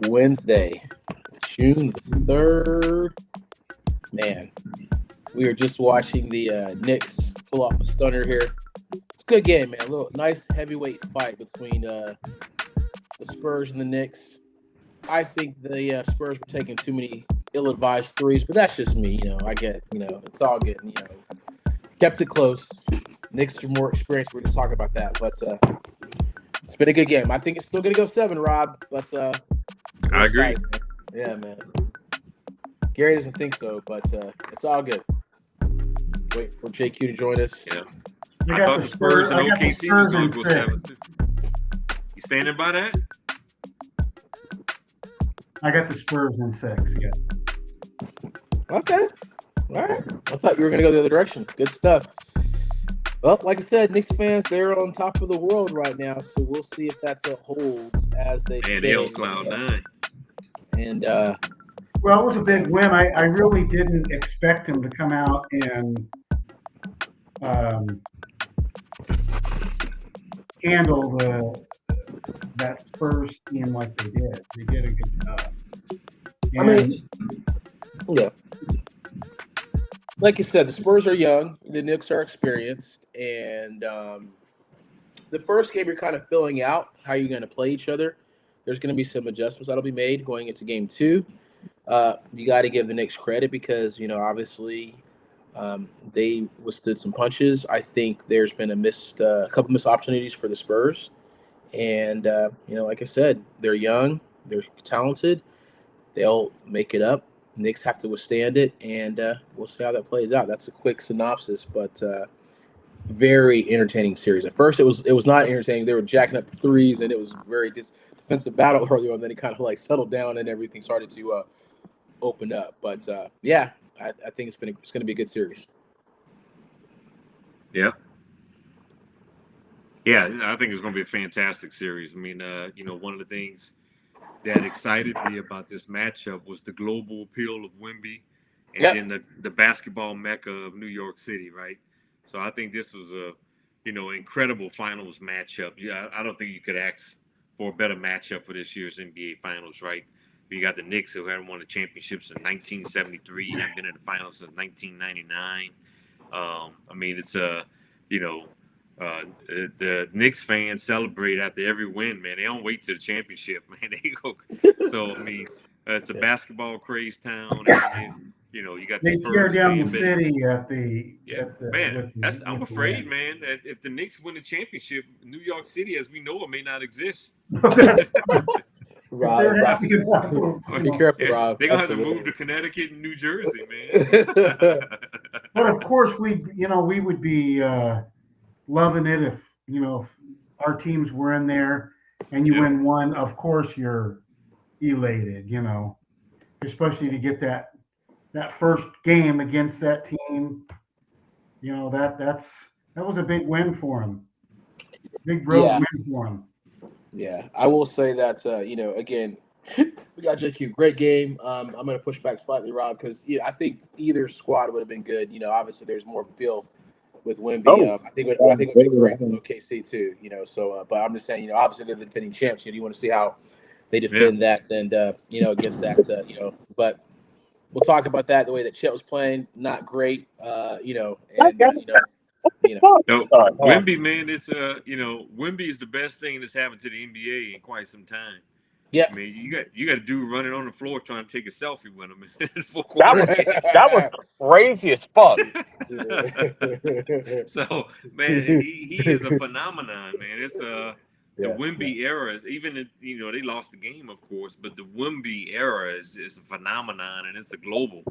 Wednesday, June 3rd. Man, we are just watching the Knicks pull off a stunner here. It's a good game, man. A little nice heavyweight fight between the Spurs and the Knicks. I think the Spurs were taking too many ill-advised threes, but that's just me. I get, it's all good. Kept it close. Knicks are more experienced. We're just talking about that, but it's been a good game. I think it's still going to go 7, Rob, but I agree. Yeah, man. Gary doesn't think so, but it's all good. Wait for JQ to join us. Yeah. I thought the Spurs and OKC was going to go 7. You standing by that? I got the Spurs in 6. Yeah. Okay. All right. I thought you were going to go the other direction. Good stuff. Well, like I said, Knicks fans, they're on top of the world right now, so we'll see if that holds as they say. And they're on cloud 9. And well, it was a big win. I really didn't expect him to come out and handle that Spurs team like they did. They did a good job. Yeah. Like you said, the Spurs are young, the Knicks are experienced, and the first game you're kind of filling out how you're going to play each other. There's going to be some adjustments that'll be made going into game 2. You got to give the Knicks credit because, obviously they withstood some punches. I think there's been a couple missed opportunities for the Spurs. And, like I said, they're young, they're talented, they'll make it up. Knicks have to withstand it, and we'll see how that plays out. That's a quick synopsis, but very entertaining series. At first, it was not entertaining. They were jacking up threes, and it was very defensive battle early on. Then it kind of settled down, and everything started to open up. But I think it's going to be a good series. Yeah. Yeah, I think it's going to be a fantastic series. I mean, one of the things that excited me about this matchup was the global appeal of Wemby and then the basketball mecca of New York City, right? So I think this was a, incredible finals matchup. Yeah, I don't think you could ask for a better matchup for this year's NBA Finals, right? You got the Knicks who haven't won the championships in 1973, haven't been in the finals since 1999. It's the Knicks fans celebrate after every win, man. They don't wait to the championship, man. They go. So it's a basketball crazed town. And, you got they tear down the city at the man. I'm afraid, man, that if the Knicks win the championship, New York City, as we know it, may not exist. Rob, be careful, Rob. They're gonna have to move to Connecticut and New Jersey, man. But of course, we would be loving it if our teams were in there and you win one. Of course, you're elated, especially to get that first game against that team. That was a big win for him. Big road win for him. Yeah, I will say that, again, we got JQ. Great game. I'm going to push back slightly, Rob, because I think either squad would have been good. Obviously there's more appeal with Wemby. I think it would be great with OKC too, So, but I'm just saying, obviously they're the defending champs. You want to see how they defend that and, against that, But we'll talk about that. The way that Chet was playing, not great, No, Wemby, man, it's Wemby is the best thing that's happened to the NBA in quite some time. Yeah, I mean, you got a dude running on the floor trying to take a selfie with him in full court. That was crazy as fuck. So, man, he is a phenomenon, man. It's the Wemby era is even they lost the game, of course, but the Wemby era is a phenomenon, and it's a global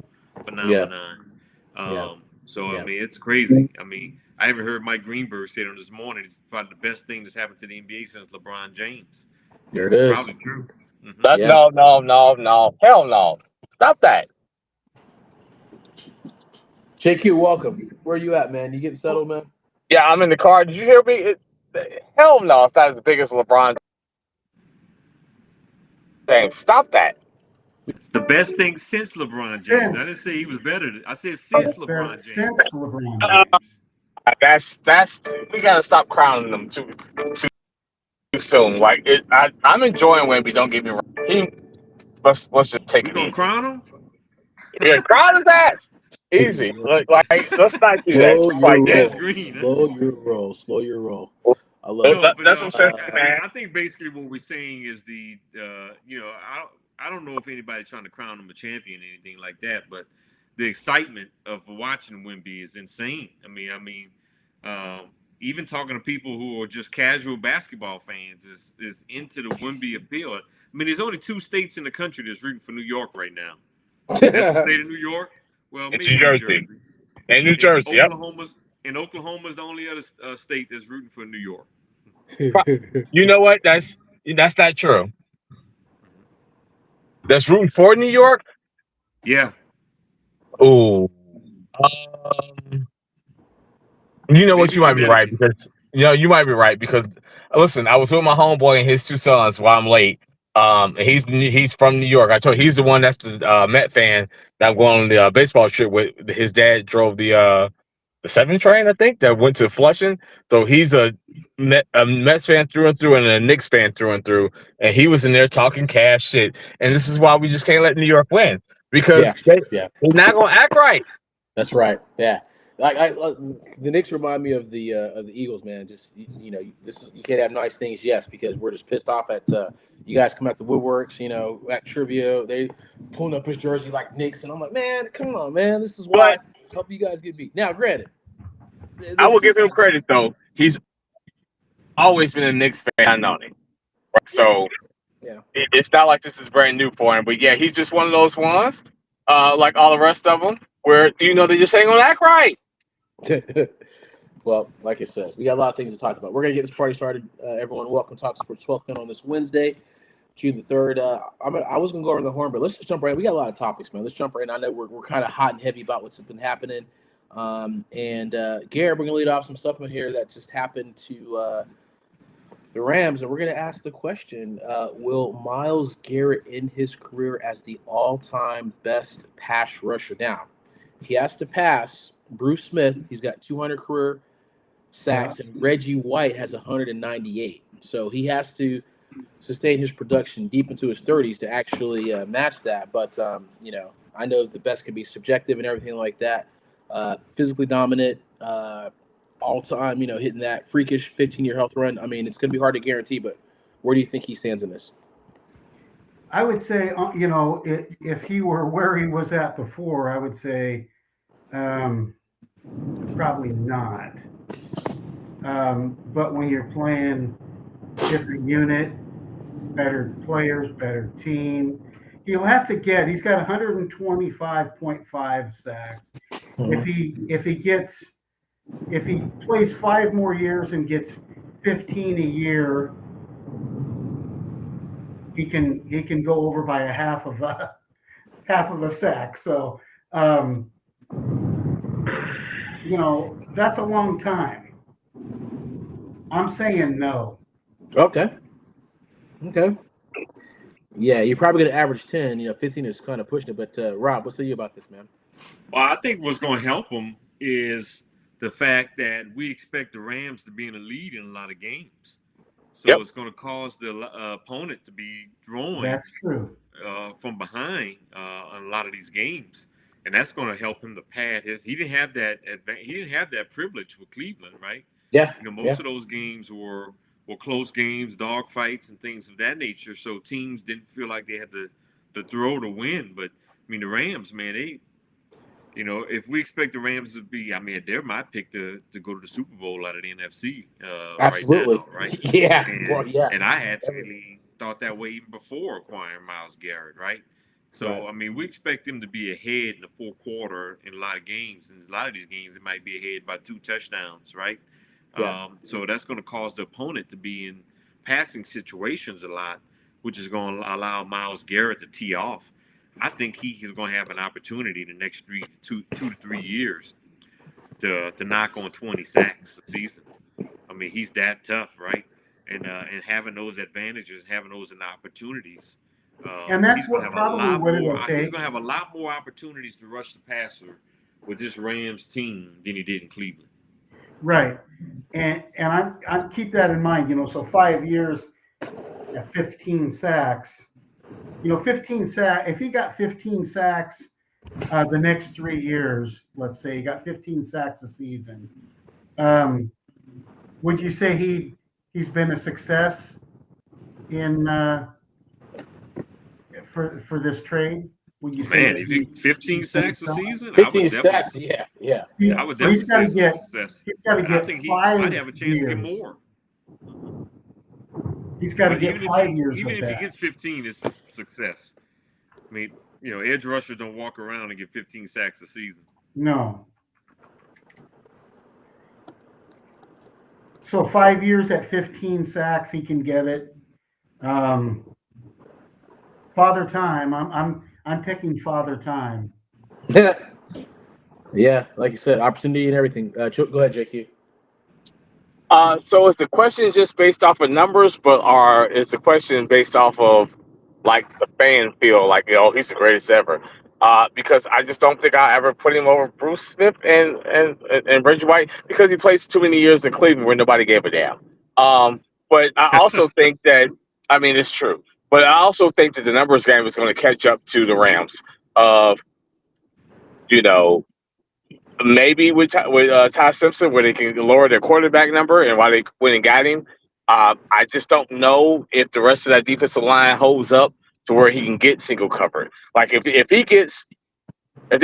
phenomenon. I mean, it's crazy. I mean, I haven't heard Mike Greenberg say it this morning. It's probably the best thing that's happened to the NBA since LeBron James. There it is. Probably true. Mm-hmm. No. Hell no. Stop that. JQ, welcome. Where you at, man? You getting settled, man? Yeah, I'm in the car. Did you hear me? Hell no. It's not as big as LeBron James. Stop that. It's the best thing since LeBron James. I didn't say he was better. I said since LeBron James. Since LeBron James. That's we gotta stop crowning them too soon. Like I'm enjoying Wemby. Don't get me wrong. let's just take We it gonna easy. crown him? Yeah, crowd is that easy. Like let's not do that. Slow Just your like that. It's roll. green. Huh? Slow your roll. Slow your roll. I love No, it. but That's what I'm saying, man. I think basically what we're saying is I don't know if anybody's trying to crown him a champion or anything like that, but the excitement of watching Wemby is insane. Even talking to people who are just casual basketball fans is into the Wemby appeal. I mean, there's only 2 states in the country that's rooting for New York right now. And that's the state of New York. Well, It's maybe New New Jersey. Jersey. And New And Jersey, yep. Oklahoma's the only other state that's rooting for New York. You know what? That's not true. That's rooting for New York. Yeah. Oh, um, you know what? Maybe You might be right Connecticut. because you might be right because listen, I was with my homeboy and his 2 sons while I'm late. He's from New York. I told you, he's the one that's the Met fan that I'm going on the baseball trip with. His dad drove the 7 train, I think, that went to Flushing. So he's a Mets fan through and through and a Knicks fan through and through. And he was in there talking cash shit. And this is why we just can't let New York win because Yeah. they're not gonna act right. That's right. Yeah. The Knicks remind me of the Eagles, man. Just you can't have nice things, yes, because we're just pissed off at you guys come out the woodworks, at trivia. They pulling up his jersey like Knicks, and I'm like, man, come on, man. This is why I hope you guys get beat. Now, granted, I there's will two give him sides. credit though. He's always been a Knicks fan. I know him. Right? So Yeah. it's not like this is brand new for him. But yeah, he's just one of those ones, like all the rest of them, where they just ain't gonna act right. Well, like I said, we got a lot of things to talk about. We're gonna get this party started. Everyone, welcome to Talk Sports 12th on this Wednesday, June the 3rd. I was gonna go over the horn, but let's just jump right in. We got a lot of topics, man. Let's jump right in. I know we're kind of hot and heavy about what's been happening. Garrett, we're gonna lead off some stuff in here that just happened to the Rams, and we're gonna ask the question: will Myles Garrett end his career as the all-time best pass rusher? Now, he has to pass Bruce Smith. He's got 200 career sacks, and Reggie White has 198. So he has to sustain his production deep into his 30s to actually match that. But I know the best can be subjective and everything like that. Physically dominant, all time, hitting that freakish 15-year health run. I mean, it's going to be hard to guarantee, but where do you think he stands in this? I would say, if he were where he was at before, I would say probably not. But when you're playing different unit, better players, better team, he's got 125.5 sacks. Mm-hmm. If he plays 5 more years and gets 15 a year, he can go over by a half of a sack. So that's a long time. I'm saying no. Okay. Yeah, you're probably going to average 10. 15 is kind of pushing it. But Rob, what say you about this, man? Well, I think what's going to help him is the fact that we expect the Rams to be in the lead in a lot of games. So it's going to cause the opponent to be throwing. That's true. From behind on a lot of these games, and that's going to help him to pad his. He didn't have that. He didn't have that privilege with Cleveland, right? Yeah. Most of those games were close games, dog fights, and things of that nature. So teams didn't feel like they had to throw to win. But I mean, the Rams, man, they. If we expect the Rams to be, they're my pick to go to the Super Bowl out of the NFC. Absolutely. Right now, right? Yeah. And I actually thought that way even before acquiring Myles Garrett, right? So, Right. We expect them to be ahead in the fourth quarter in a lot of games. And a lot of these games, it might be ahead by 2 touchdowns, right? Yeah. So that's going to cause the opponent to be in passing situations a lot, which is going to allow Myles Garrett to tee off. I think he is going to have an opportunity the next 2 to 3 years to knock on 20 sacks a season. I mean, he's that tough, right? And having those advantages, having those opportunities. And that's what it'll take. He's going to have a lot more opportunities to rush the passer with this Rams team than he did in Cleveland. Right. And I keep that in mind, so 5 years at 15 sacks, 15 sacks. If he got 15 sacks the next 3 years, let's say he got 15 sacks a season, would you say he's been a success in for this trade? Would you say Man, if you 15 sacks a season, I would 15 definitely. sacks. Yeah. I would So he's got definitely to say success. he's got to And I get think he 5 might have a chance to get years. more. He's got to But get even 5 years even of if he that. gets 15, it's a success. I mean, edge rushers don't walk around and get 15 sacks a season. No. So 5 years at 15 sacks, he can get it. Father Time. I'm picking Father Time. Yeah, like you said, opportunity and everything. Go ahead, JQ. So is the question just based off of numbers, or is the question based off of like the fan feel like he's the greatest ever? Because I just don't think I ever put him over Bruce Smith and Reggie White because he plays too many years in Cleveland where nobody gave a damn. But I also think that it's true. But I also think that the numbers game is going to catch up to the Rams. Of you know maybe with Ty Simpson, where they can lower their quarterback number, and why they went and got him. I just don't know if the rest of that defensive line holds up to where he can get single covered. Like if they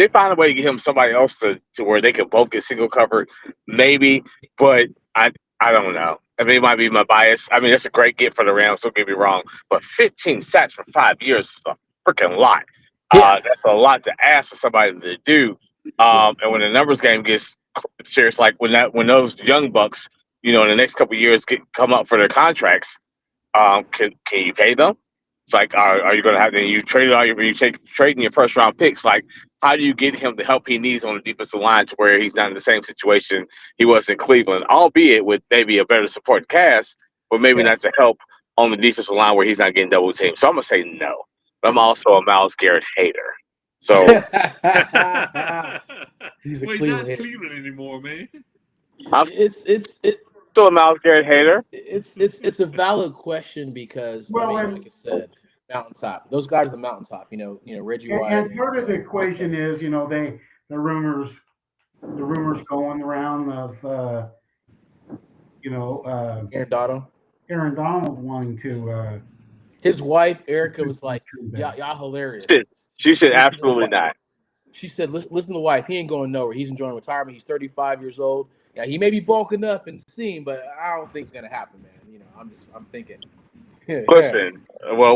find a way to get him somebody else to where they can both get single covered, maybe. But I don't know. It might be my bias. That's a great get for the Rams. Don't get me wrong, but 15 sacks for 5 years is a freaking lot. Yeah. That's a lot to ask for somebody to do. And when the numbers game gets serious, like when those young bucks, in the next couple of years come up for their contracts, can you pay them? It's like, are you going to have to? You traded all you trading your first round picks. Like, how do you get him the help he needs on the defensive line to where he's not in the same situation he was in Cleveland, albeit with maybe a better support cast, but maybe not to help on the defensive line where he's not getting double teamed. So I'm gonna say no. But I'm also a Myles Garrett hater. So He's a Well, he's Cleveland not hater. Cleveland anymore, man. It's still a Myles Garrett hater. it's a valid question because like I said, mountaintop. Those guys are the mountaintop. Reggie White. And part of the equation is, the rumors going around of Aaron Donald wanting to. His wife Erica was like, "Y'all hilarious." She said absolutely not. She said, "Listen to the wife. He ain't going nowhere. He's enjoying retirement. He's 35 years old. Yeah, he may be bulking up and seeing, but I don't think it's gonna happen, man. I'm thinking." Listen, well,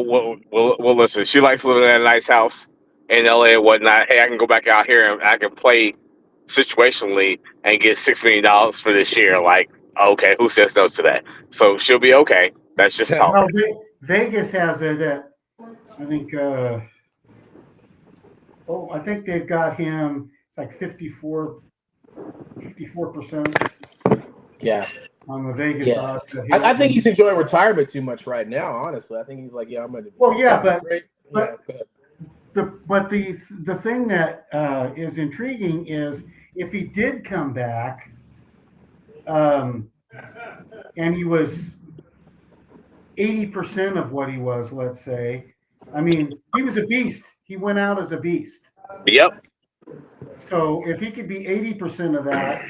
listen. She likes living in a nice house in LA and whatnot. Hey, I can go back out here and I can play situationally and get $6 million for this year. Like, okay, who says no to that? So she'll be okay. That's just talk. Well, Vegas has it at, I think. I think they've got him. It's like 54%. Yeah. On the Vegas odds. I think he's enjoying retirement too much right now. Honestly, I think he's like, I'm gonna. Well, yeah, but the the thing that is intriguing is if he did come back, and he was 80% of what he was, let's say. He was a beast. He went out as a beast. Yep. So if he could be 80% of that,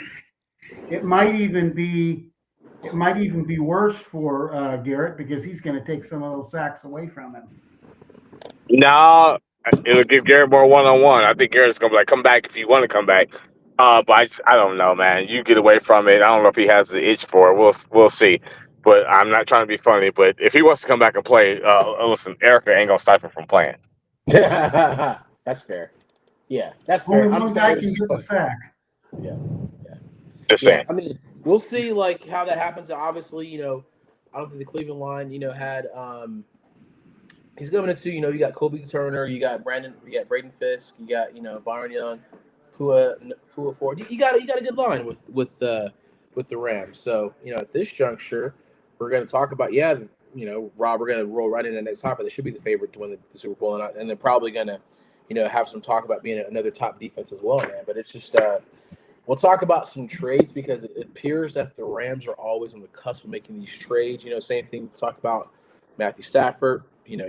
it might even be worse for Garrett because he's going to take some of those sacks away from him. No, it'll give Garrett more one-on-one. I think Garrett's going to be like, come back if you want to come back. But I don't know, man. You get away from it. I don't know if he has the itch for it. We'll see. But I'm not trying to be funny. But if he wants to come back and play, listen, Erica ain't going to stop him from playing. That's fair. Yeah, that's fair. Only one guy can get the sack. Yeah. Just saying. We'll see like how that happens. Obviously, I don't think the Cleveland line, had he's going into, you got Kobe Turner, you got Braden Fisk, you got, Byron Young, Pua Ford. You got a good line with the Rams. So, at this juncture, we're going to talk about Rob, we're going to roll right into the next topic. They should be the favorite to win the Super Bowl, and they're probably going to, have some talk about being another top defense as well, man. But it's just we'll talk about some trades because it appears that the Rams are always on the cusp of making these trades. Same thing we talk about Matthew Stafford,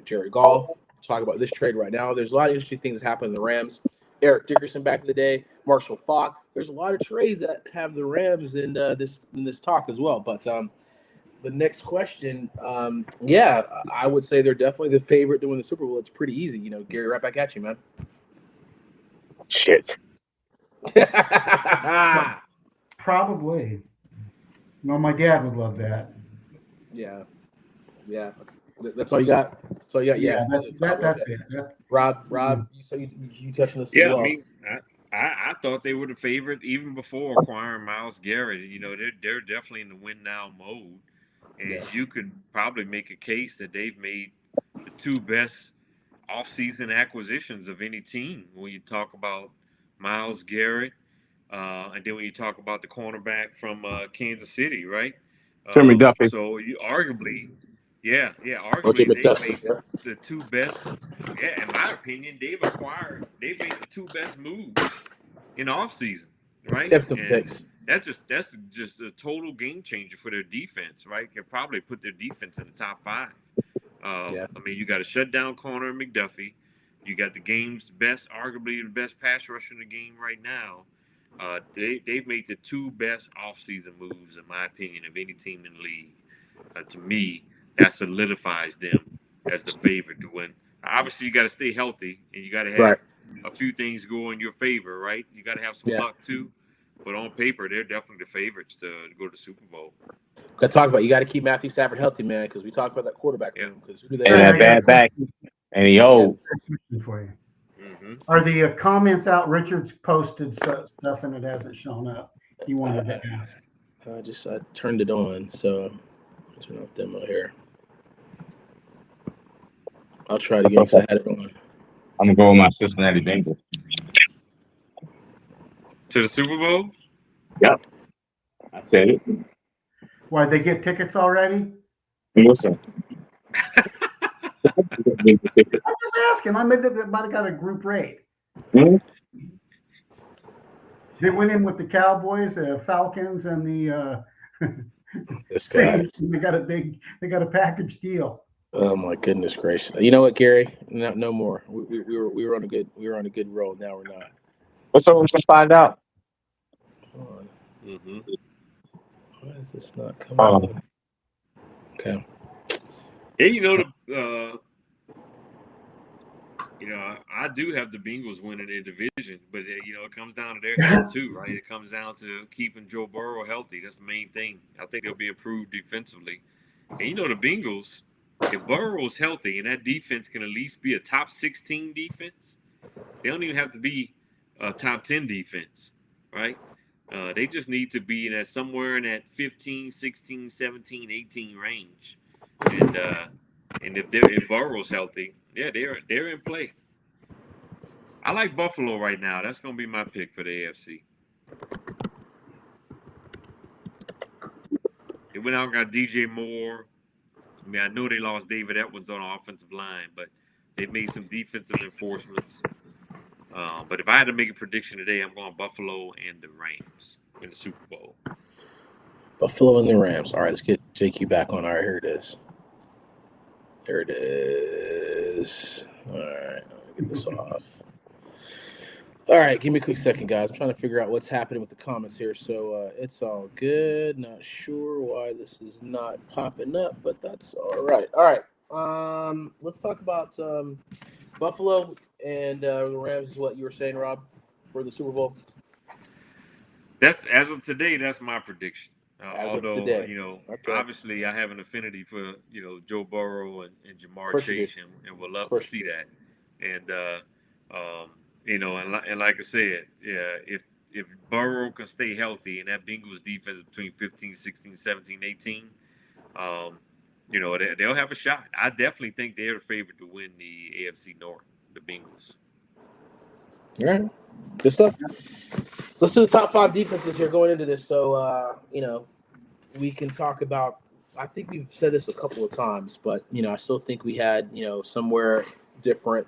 Jared Goff, talk about this trade right now. There's a lot of interesting things that happen in the Rams. Eric Dickerson back in the day, Marshall Faulk. There's a lot of trades that have the Rams in this talk as well. But the next question, I would say they're definitely the favorite to win the Super Bowl. It's pretty easy, Gary. Right back at you, man. Shit. Probably. No, my dad would love that. Yeah. That's all you got. That's all you got. Yeah, that's it. Rob, you touching this? Yeah, as well. I mean, I thought they were the favorite even before acquiring Myles Garrett. They're definitely in the win now mode, and you could probably make a case that they've made the two best offseason acquisitions of any team when you talk about Myles Garrett, and then when you talk about the cornerback from Kansas City, right? Timmy Duffy. So you arguably they made the two best. Yeah, in my opinion, they've made the two best moves in offseason, right? That's just a total game changer for their defense, right? Could probably put their defense in the top 5. I mean, you got a shutdown corner in McDuffie. You got the game's best, arguably the best pass rusher in the game right now. They've made the two best offseason moves, in my opinion, of any team in the league. To me, that solidifies them as the favorite to win. Obviously, you got to stay healthy, and you got to have a few things go in your favor, right? You got to have some luck too. But on paper, they're definitely the favorites to go to the Super Bowl. Got to talk about you got to keep Matthew Stafford healthy, man, because we talked about that quarterback room. Because and that bad back, and he old. For you. Mm-hmm. Are the comments out? Richard's posted stuff and it hasn't shown up. He wanted to ask. I turned it on, so I'll turn off demo here. I'll try it again because I had it on. I'm gonna go with my Cincinnati Bengals to the Super Bowl. Yep, I said it. Why, they get tickets already? Listen. I'm just asking. I might have got a group rate. Mm-hmm. They went in with the Cowboys, the Falcons, and the Saints. And they got a package deal. Oh my goodness gracious! You know what, Gary? No more. We were on a good roll. Now we're not. What's up? We're gonna find out. Hold on. Mm-hmm. Why is this not coming? Okay. Yeah, I do have the Bengals winning their division, but it comes down to their health too, right? It comes down to keeping Joe Burrow healthy. That's the main thing. I think they'll be improved defensively. And the Bengals, if Burrow's healthy and that defense can at least be a top 16 defense, they don't even have to be a top 10 defense, right? They just need to be in somewhere in that 15, 16, 17, 18 range. And if Burrow's healthy, they're in play. I like Buffalo right now. That's going to be my pick for the AFC. They went out and got DJ Moore. I mean, I know they lost David Edwards on the offensive line, but they made some defensive enforcements. But if I had to make a prediction today, I'm going Buffalo and the Rams in the Super Bowl. Buffalo and the Rams. All right, let's get JQ back on. All right, here it is. There it is. All right, let me get this off. All right, give me a quick second, guys. I'm trying to figure out what's happening with the comments here. So it's all good. Not sure why this is not popping up, but that's all right. All right, let's talk about Buffalo and the Rams is what you were saying, Rob, for the Super Bowl. That's as of today. That's my prediction. Although obviously I have an affinity for Joe Burrow and Jamar Chase, and would love to see that. And and like I said, if Burrow can stay healthy and that Bengals defense between 15, 16, 17, 18, they'll have a shot. I definitely think they're the favorite to win the AFC North, the Bengals. All right. Good stuff. Let's do the top 5 defenses here going into this. So, we can talk about, I think we've said this a couple of times, but, I still think we had, somewhere different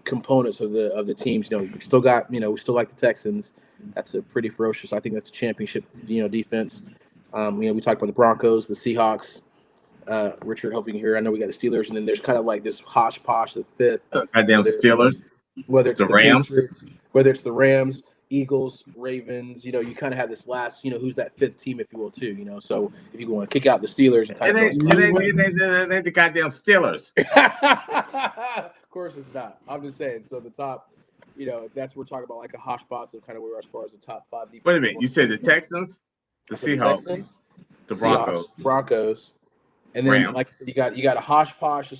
components of the teams. We still got, we still like the Texans. That's a pretty ferocious, I think that's a championship, defense. We talked about the Broncos, the Seahawks, Richard, hoping here. I know we got the Steelers, and then there's kind of like this hosh posh, the fifth. Goddamn Steelers. Whether it's The the Rams. Patriots, whether it's the Rams, Eagles, Ravens, you kind of have this last, who's that fifth team, if you will, too. So if you want to kick out the Steelers and kind It of ain't the goddamn Steelers. of course it's not. I'm just saying. So the top, if that's what we're talking about, like a hosh posh of kind of where as far as the top 5 defense. Wait a minute. You said the Texans, the Seahawks, Texans, the Broncos, Broncos, and then Rams. like I said, you got a hosh posh.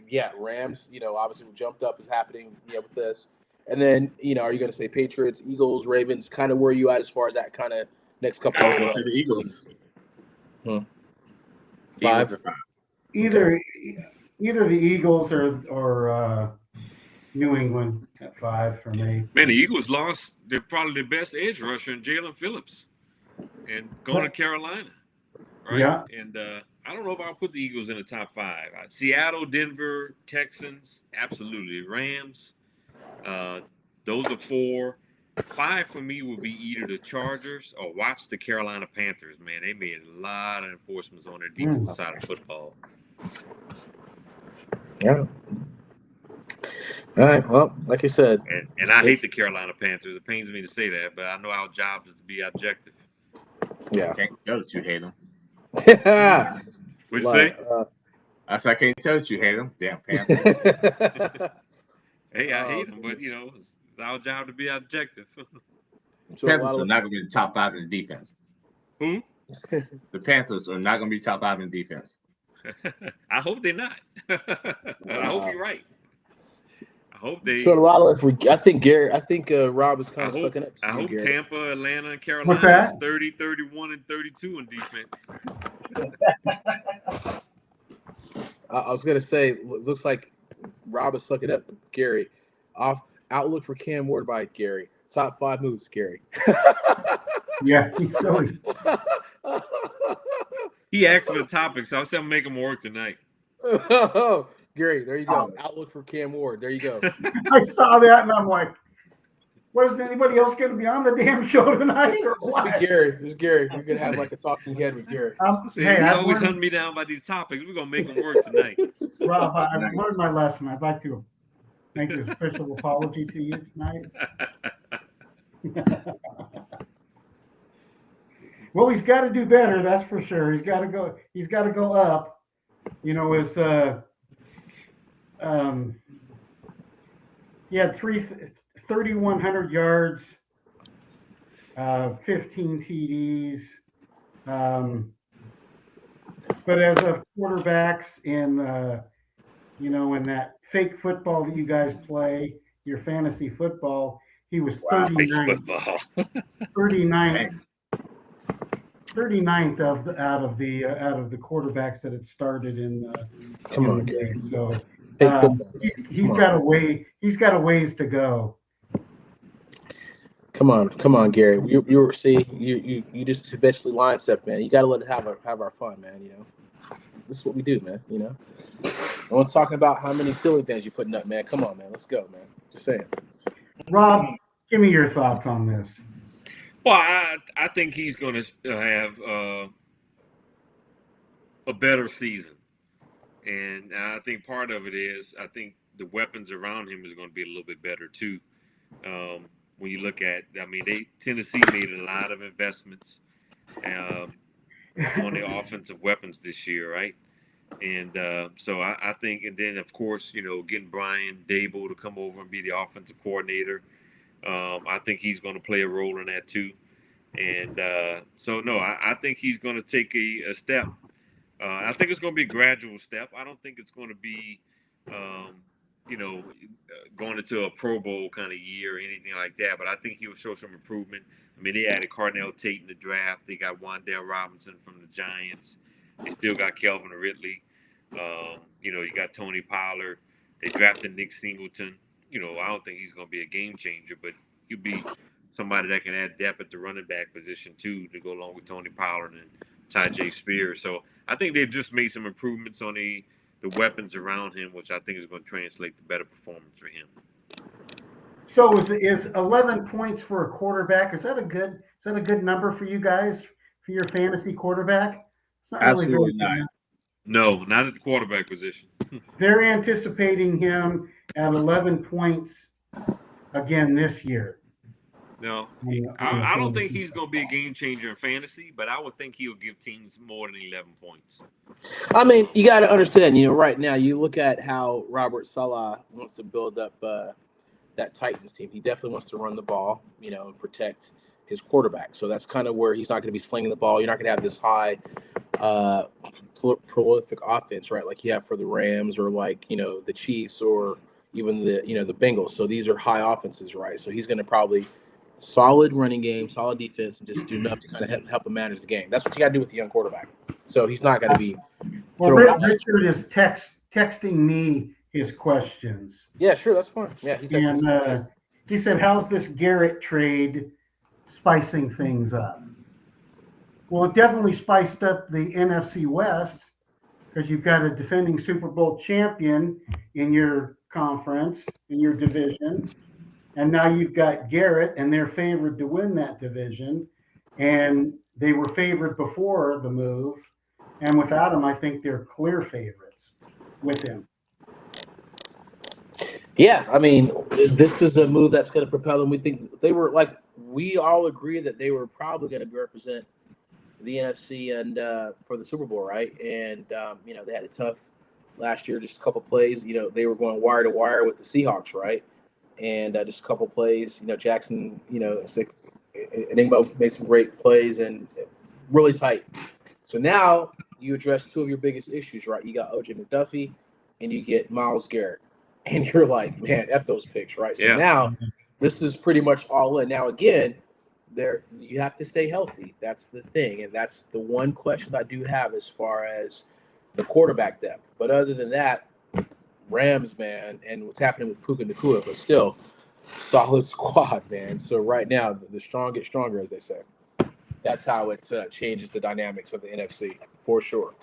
Yeah, Rams. Obviously what jumped up is happening. With this, and then are you going to say Patriots, Eagles, Ravens? Kind of where you at as far as that kind of next couple? I would say the Eagles. Five. Eagles are 5. Either the Eagles or New England at 5 for me. Man, the Eagles lost. They're probably the best edge rusher in Jalen Phillips, and going to Carolina, right? Yeah. And I don't know if I'll put the Eagles in the top 5. Seattle, Denver, Texans, absolutely. Rams, those are 4. 5 for me would be either the Chargers or watch the Carolina Panthers. Man, they made a lot of enforcements on their defensive side of football. Yeah. All right. Well, like I said, and I hate the Carolina Panthers. It pains me to say that, but I know our job is to be objective. yeah. Can't tell that you hate them. What'd you say? I said I can't tell that you hate them. Damn Panthers. Hey, I hate them, but it's our job to be objective. Panthers are not going to be the top 5 in the defense. Who? The Panthers are not going to be top 5 in defense. I hope they're not. I hope you're right. I hope they. So a lot of I think Gary. I think Rob is kind of sucking up. I hope Gary. Tampa, Atlanta, and Carolina What's that? is 30, 31, and 32 in defense. I was gonna say, looks like Rob is sucking up. Gary, outlook for Cam Ward by Gary. Top 5 moves, Gary. Yeah, really. He asked for the topic, so I said I'm making him work tonight. Gary, there you go. Outlook for Cam Ward. There you go. I saw that and I'm like, what is anybody else going to be on the damn show tonight or what? Gary, there's Gary. We're gonna have like a talking head with Gary. See, Hey, he I've always learned, hunting me down by these topics. We're gonna make him work tonight. Rob, I've learned my lesson. I'd like to make this official apology to you tonight. Well, he's got to do better. That's for sure. He's got to go. He's got to go up. He had 3,100 yards, 15 TDs. But as of quarterbacks in that fake football that you guys play, your fantasy football, he was 39th out of the quarterbacks that had started in the game. So he's got a ways to go. Come on, Gary. You just habitually line step, man. You got to let it have our fun, man. This is what we do, man. No one's talking about how many ceiling fans you're putting up, man. Come on, man. Let's go, man. Just saying. Rob, give me your thoughts on this. Well, I think he's going to have a better season. And I think part of it is I think the weapons around him is going to be a little bit better, too. When you look at, Tennessee made a lot of investments on their offensive weapons this year, right? And so I think, and then, of course, getting Brian Dable to come over and be the offensive coordinator, I think he's going to play a role in that too. And I think he's going to take a step. I think it's going to be a gradual step. I don't think it's going to be, going into a Pro Bowl kind of year or anything like that. But I think he'll show some improvement. They added Cardinal Tate in the draft. They got Wan'Dale Robinson from the Giants. They still got Kelvin Ridley. You got Tony Pollard. They drafted Nick Singleton. I don't think he's going to be a game changer, but he'll be somebody that can add depth at the running back position too to go along with Tony Pollard and Tyjae Spears. So I think they've just made some improvements on the weapons around him, which I think is going to translate to better performance for him. So is 11 points for a quarterback? Is that a good number for you guys for your fantasy quarterback? It's not Absolutely really very not. No, not at the quarterback position. They're anticipating him at 11 points again this year. No, On I don't think fantasy he's going to be a game changer in fantasy, but I would think he'll give teams more than 11 points. I mean, you got to understand, right now you look at how Robert Saleh wants to build up that Titans team. He definitely wants to run the ball, and protect his quarterback. So that's kind of where he's not going to be slinging the ball. You're not going to have this high prolific offense, right? Like you have for the Rams or like, the Chiefs or even the Bengals. So these are high offenses, right? So he's going to probably solid running game, solid defense, and just do enough to kind of help him manage the game. That's what you got to do with the young quarterback. So he's not going to be. Well, Richard is texting me his questions. Yeah, sure, that's fine. Yeah, he said, "How's this Garrett trade spicing things up?" Well, it definitely spiced up the NFC West because you've got a defending Super Bowl champion in your conference, in your division. And now you've got Garrett, and they're favored to win that division. And they were favored before the move. And without him, I think they're clear favorites with him. Yeah, I mean, this is a move that's going to propel them. We think we all agree that they were probably going to represent the NFC and for the Super Bowl, right? And, they had a tough last year, just a couple plays. They were going wire to wire with the Seahawks, right? And just a couple plays, Jackson, Enigma made some great plays and really tight. So now you address two of your biggest issues, right? You got OJ McDuffie and you get Myles Garrett. And you're like, man, F those picks, right? So now this is pretty much all in. Now, again, you have to stay healthy. That's the thing. And that's the one question I do have as far as the quarterback depth. But other than that, Rams, man, and what's happening with Puka Nacua, but still solid squad, man. So right now, the strong get stronger, as they say. That's how it changes the dynamics of the NFC, for sure.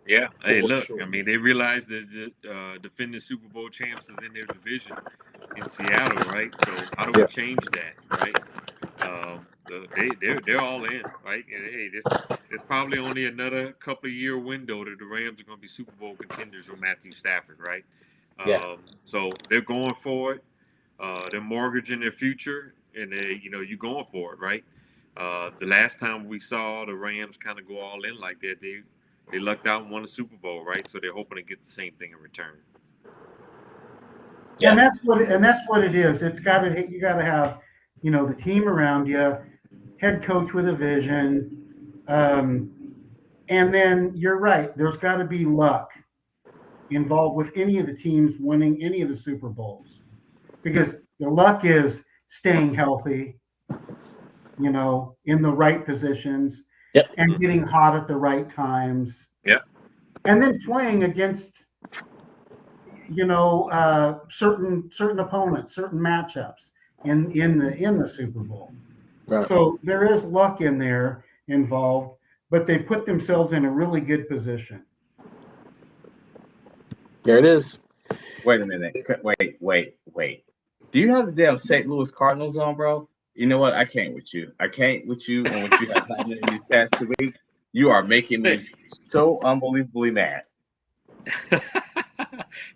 Yeah. Hey, look, I mean, they realize that the defending Super Bowl champs is in their division in Seattle, right? So how do we change that, right? They're all in, right? And hey, there's probably only another couple of year window that the Rams are going to be Super Bowl contenders with Matthew Stafford, right? So they're going for it. They're mortgaging their future, and you're going for it, right? The last time we saw the Rams kind of go all in like that, they lucked out and won the Super Bowl, right? So they're hoping to get the same thing in return. Yeah. And that's what it is. You got to have, the team around you, head coach with a vision, and then you're right. There's got to be luck involved with any of the teams winning any of the Super Bowls, because the luck is staying healthy, in the right positions, and getting hot at the right times, and then playing against, certain opponents, certain matchups in the Super Bowl. Right. So there is luck in there involved, but they put themselves in a really good position. There it is. Wait a minute. Wait. Do you have the damn St. Louis Cardinals on, bro? You know what? I can't with you. And what you have happened in these past 2 weeks. You are making me so unbelievably mad.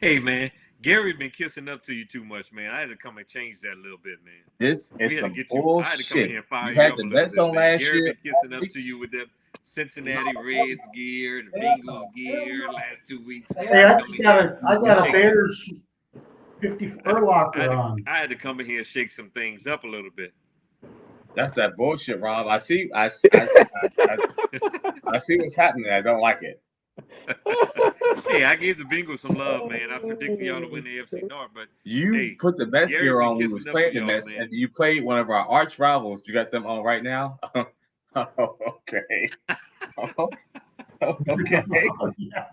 Hey, man. Gary been kissing up to you too much, man. I had to come and change that a little bit, man. This is some bullshit. I had to come in here and fire you had the Mets on last Gary year. Been kissing up to you with that Cincinnati Reds gear and the Bengals gear last 2 weeks. Hey, I got a Bears 50 Urlacher on. I had to come in here and shake some things up a little bit. That's that bullshit, Rob. I see what's happening. I don't like it. Hey, I gave the Bengals some love, man. I predicted y'all to win the AFC North, but you put the Mets gear on when we was playing the Mets, and you played one of our arch rivals. You got them on right now. Okay. Okay. Yeah.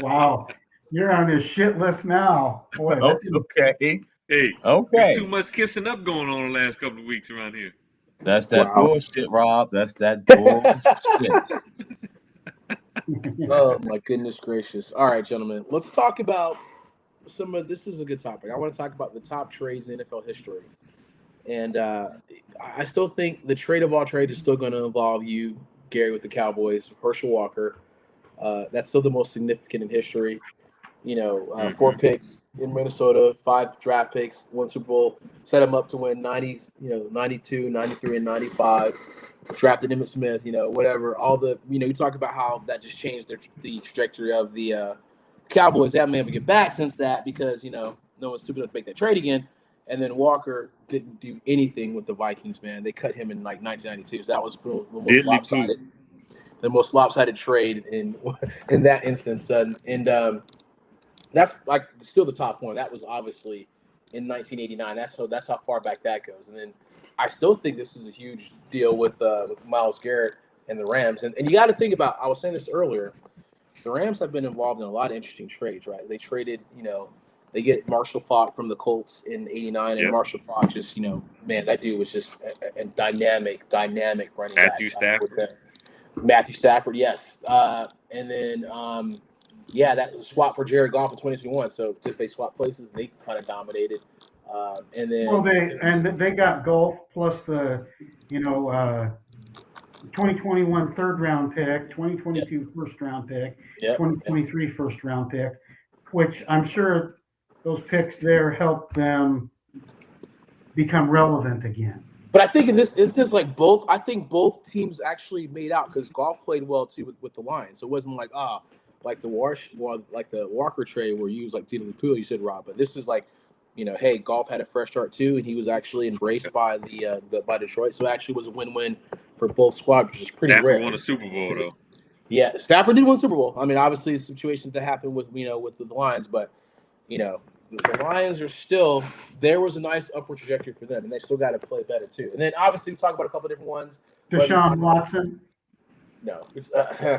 Wow, you're on this shit list now, boy. Okay. Hey. Okay. There's too much kissing up going on the last couple of weeks around here. That's that bullshit, Rob. That's that bullshit. Oh my goodness gracious! All right, gentlemen, let's talk about this is a good topic. I want to talk about the top trades in NFL history, and I still think the trade of all trades is still going to involve you, Gary, with the Cowboys, Herschel Walker, That's still the most significant in history. 4 Mhm. picks in Minnesota, 5 draft picks, 1 Super Bowl, set him up to win 90s, 92, 93, and 95. Drafted Emmitt Smith, whatever. All the, you talk about how that just changed the trajectory of the Cowboys. They haven't been able to get back since that because, no one's stupid enough to make that trade again. And then Walker didn't do anything with the Vikings, man. They cut him in like 1992. So that was the most Diddly lopsided. poo. The most lopsided trade in that instance. And that's like still the top one. That was obviously in 1989. That's how far back that goes. And then I still think this is a huge deal with Myles Garrett and the Rams. And you got to think about. I was saying this earlier. The Rams have been involved in a lot of interesting trades, right? They traded, they get Marshall Faulk from the Colts in '89, and Yep. Marshall Faulk just, man, that dude was just a dynamic running Matthew back. Stafford. Matthew Stafford, yes. And then, that was a swap for Jared Goff in 2021. So just they swapped places, and they kind of dominated. And then they got golf plus the 2021 third round pick, 2022 first round pick, 2023 first round pick, which I'm sure those picks there help them become relevant again. But I think in this instance, I think both teams actually made out because Goff played well too with the Lions. So it wasn't like the Walker trade where you was like Tito Pool, you said, Rob. But this is like, hey, Goff had a fresh start too, and he was actually embraced by by Detroit. So it actually was a win-win for both squads, which is pretty rare. Stafford won a Super Bowl though. Yeah, Stafford did win Super Bowl. I mean, obviously situations that happened with with the Lions, but the Lions are still, there was a nice upward trajectory for them, and they still got to play better too. And then obviously we talk about a couple of different ones. Deshaun Watson. No,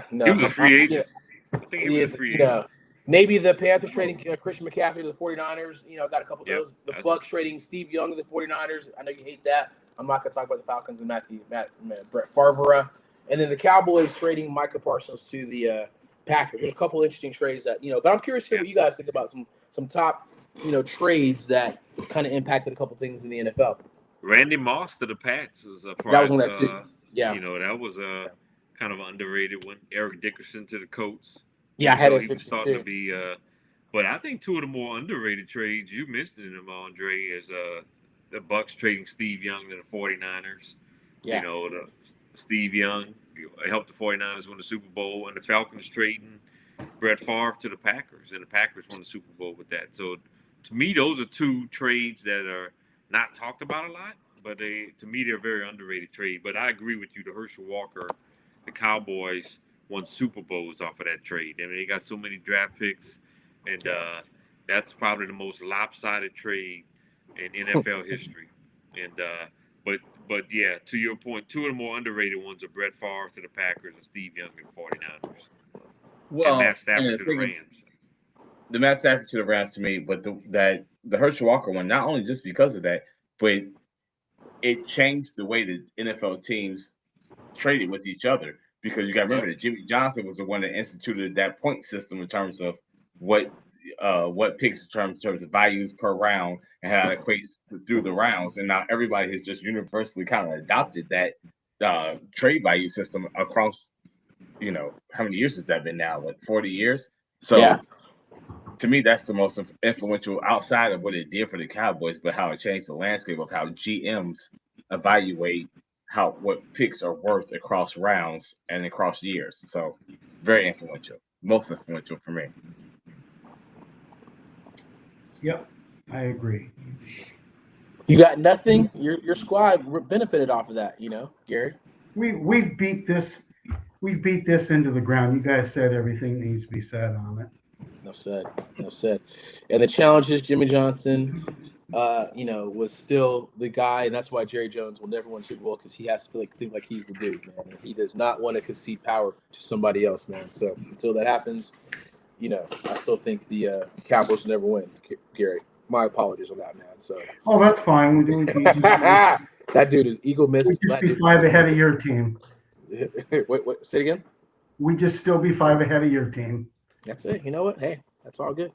no. He was a free agent. I think he was a free agent. Maybe the Panthers trading Christian McCaffrey to the 49ers. Got a couple of those. The that's Bucks trading Steve Young to the 49ers. I know you hate that. I'm not going to talk about the Falcons and Brett Favre. And then the Cowboys trading Micah Parsons to the Packers. There's a couple interesting trades that, but I'm curious to hear what you guys think about some top, trades that kind of impacted a couple things in the NFL. Randy Moss to the Pats was a prize. That was one that too. Yeah. That was a kind of underrated one. Eric Dickerson to the Colts. Yeah, I had it. He was starting to be. But I think two of the more underrated trades you mentioned them, Andre, is the Bucks trading Steve Young to the 49ers. Yeah. The Steve Young helped the 49ers win the Super Bowl, and the Falcons trading Brett Favre to the Packers, and the Packers won the Super Bowl with that. So to me, those are two trades that are not talked about a lot, but to me they're a very underrated trade. But I agree with you. The Herschel Walker, the Cowboys won Super Bowls off of that trade. I mean, they got so many draft picks, and that's probably the most lopsided trade in NFL history. And but yeah, to your point, two of the more underrated ones are Brett Favre to the Packers and Steve Young to the 49ers. Well, and Matt Stafford to the Rams. The Matt Stafford to the Rams to me, but the Herschel Walker one, not only just because of that, but it changed the way the NFL teams traded with each other. Because you got to remember that Jimmy Johnson was the one that instituted that point system in terms of what picks in terms of values per round and how it equates through the rounds. And now everybody has just universally kind of adopted that trade value system across, how many years has that been now? Like 40 years? So to me, that's the most influential outside of what it did for the Cowboys, but how it changed the landscape of how GMs evaluate what picks are worth across rounds and across years. So it's very influential, most influential for me. Yep, I agree. You got nothing. Your squad benefited off of that, Gary. We've beat this into the ground. You guys said everything needs to be said on it. No said. And the challenge is Jimmy Johnson, was still the guy, and that's why Jerry Jones will never win Super Bowl because he has to think like he's the dude, man. He does not want to concede power to somebody else, man. So until that happens, I still think the Cowboys will never win, Gary. My apologies on that, man. So. Oh, that's fine. That dude is Eagle miss. We'd just be 5 ahead of your team. Wait, say it again? We'd just still be 5 ahead of your team. That's it. You know what? Hey, that's all good.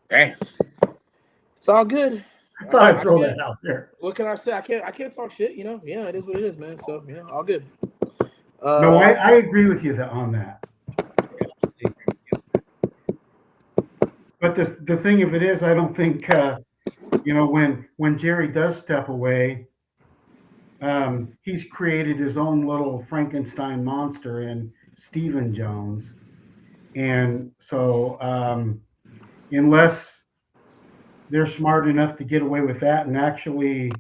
Damn. It's all good. I thought I'd throw that out there. What can I say? I can't talk shit, Yeah, it is what it is, man. So, all good. No, I agree with you on that. But the thing of it is, I don't think when Jerry does step away, he's created his own little Frankenstein monster in Stephen Jones, and so unless they're smart enough to get away with that and actually,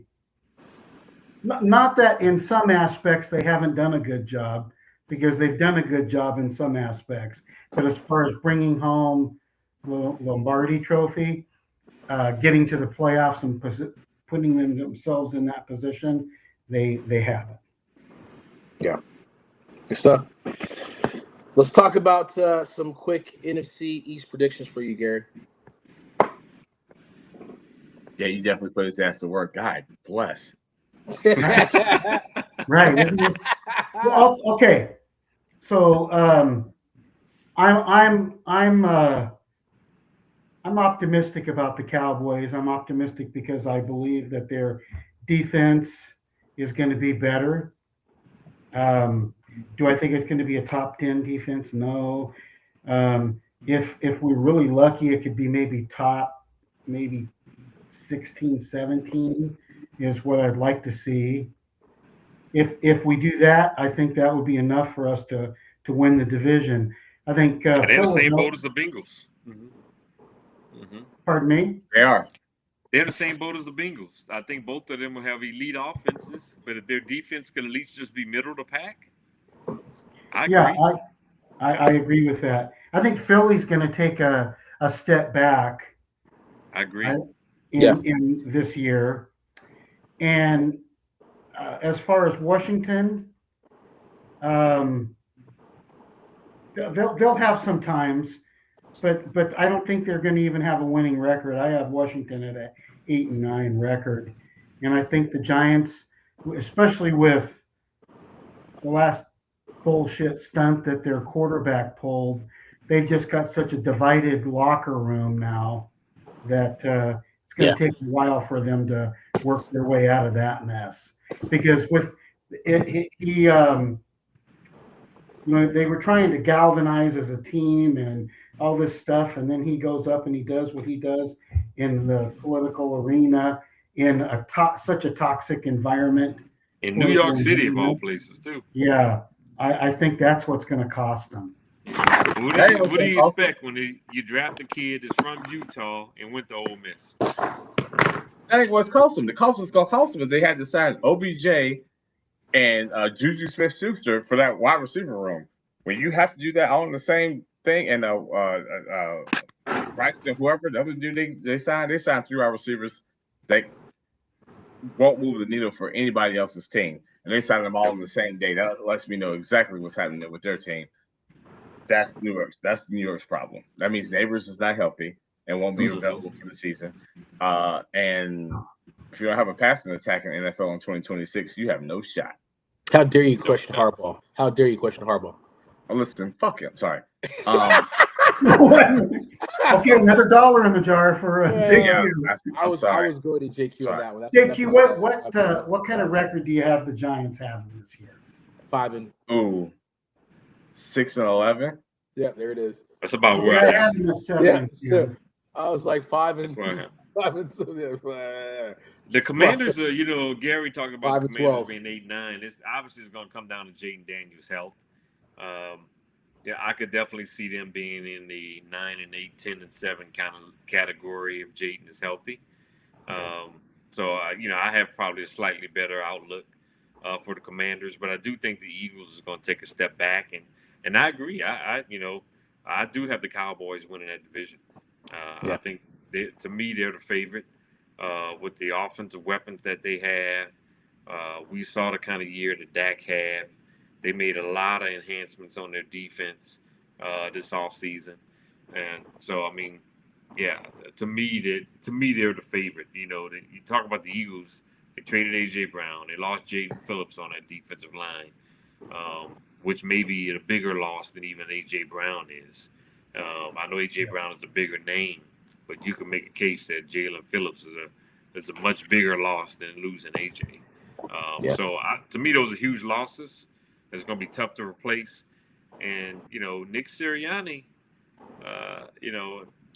not that in some aspects they haven't done a good job, because they've done a good job in some aspects, but as far as bringing home the Lombardi Trophy, getting to the playoffs and putting themselves in that position, they haven't. Yeah. Good stuff. Let's talk about some quick NFC East predictions for you, Gary. Yeah, you definitely put his ass to work. God bless. Right? Isn't this okay? So I'm optimistic about the Cowboys. I'm optimistic because I believe that their defense is going to be better. Do I think it's going to be a top 10 defense? No. If we're really lucky, it could be maybe 16, 17 is what I'd like to see. If we do that, I think that would be enough for us to win the division. I think they're in the same boat as the Bengals. Pardon me? They are. They're in the same boat as the Bengals. I think both of them will have elite offenses, but if their defense can at least just be middle of the pack, I agree. I agree with that. I think Philly's going to take a step back. I agree. In this year. And as far as Washington, they'll have some times, but I don't think they're going to even have a winning record. I have Washington at an 8-9 record, and I think the Giants, especially with the last bullshit stunt that their quarterback pulled, they've just got such a divided locker room now that it's going to take a while for them to work their way out of that mess. Because with it, they were trying to galvanize as a team and all this stuff, and then he goes up and he does what he does in the political arena in such a toxic environment. In New York City, of all places, too. Yeah, I think that's what's going to cost them. What do you expect when you draft a kid that's from Utah and went to Ole Miss? That ain't what's cost them. The cost was going to cost them if they had to sign OBJ and Juju Smith-Schuster for that wide receiver room. When you have to do that all in the same thing, and Braxton, whoever the other dude they signed 3 wide receivers. They won't move the needle for anybody else's team, and they signed them all on the same day. That lets me know exactly what's happening with their team. That's New York's. That's New York's problem. That means Neighbors is not healthy and won't be available for the season. And if you don't have a passing attack in the NFL in 2026, you have no shot. How dare you question Harbaugh? How dare you question Harbaugh? Oh, listen, fuck him. Sorry. Okay, another $1 in the jar for JQ. I was going to JQ on that one. JQ, what kind of record do you have the Giants having this year? 6-11. Yeah, there it is. That's about where I am. I was like 5 and 7. The Commanders are, Gary talking about the Commanders 12. being 8-9. It's obviously going to come down to Jaden Daniels' health. I could definitely see them being in the 9-8, 10-7 kind of category if Jaden is healthy. So I have probably a slightly better outlook for the Commanders, but I do think the Eagles is going to take a step back, and I agree. I do have the Cowboys winning that division. I think to me they're the favorite with the offensive weapons that they have. We saw the kind of year that Dak had. They made a lot of enhancements on their defense this offseason. And so, I mean, to me, they're the favorite. You talk about the Eagles. They traded A.J. Brown. They lost Jaden Phillips on that defensive line, which may be a bigger loss than even A.J. Brown is. I know A.J. Brown is a bigger name, but you can make a case that Jalen Phillips is a much bigger loss than losing A.J. So, to me, those are huge losses. It's going to be tough to replace. And, Nick Sirianni,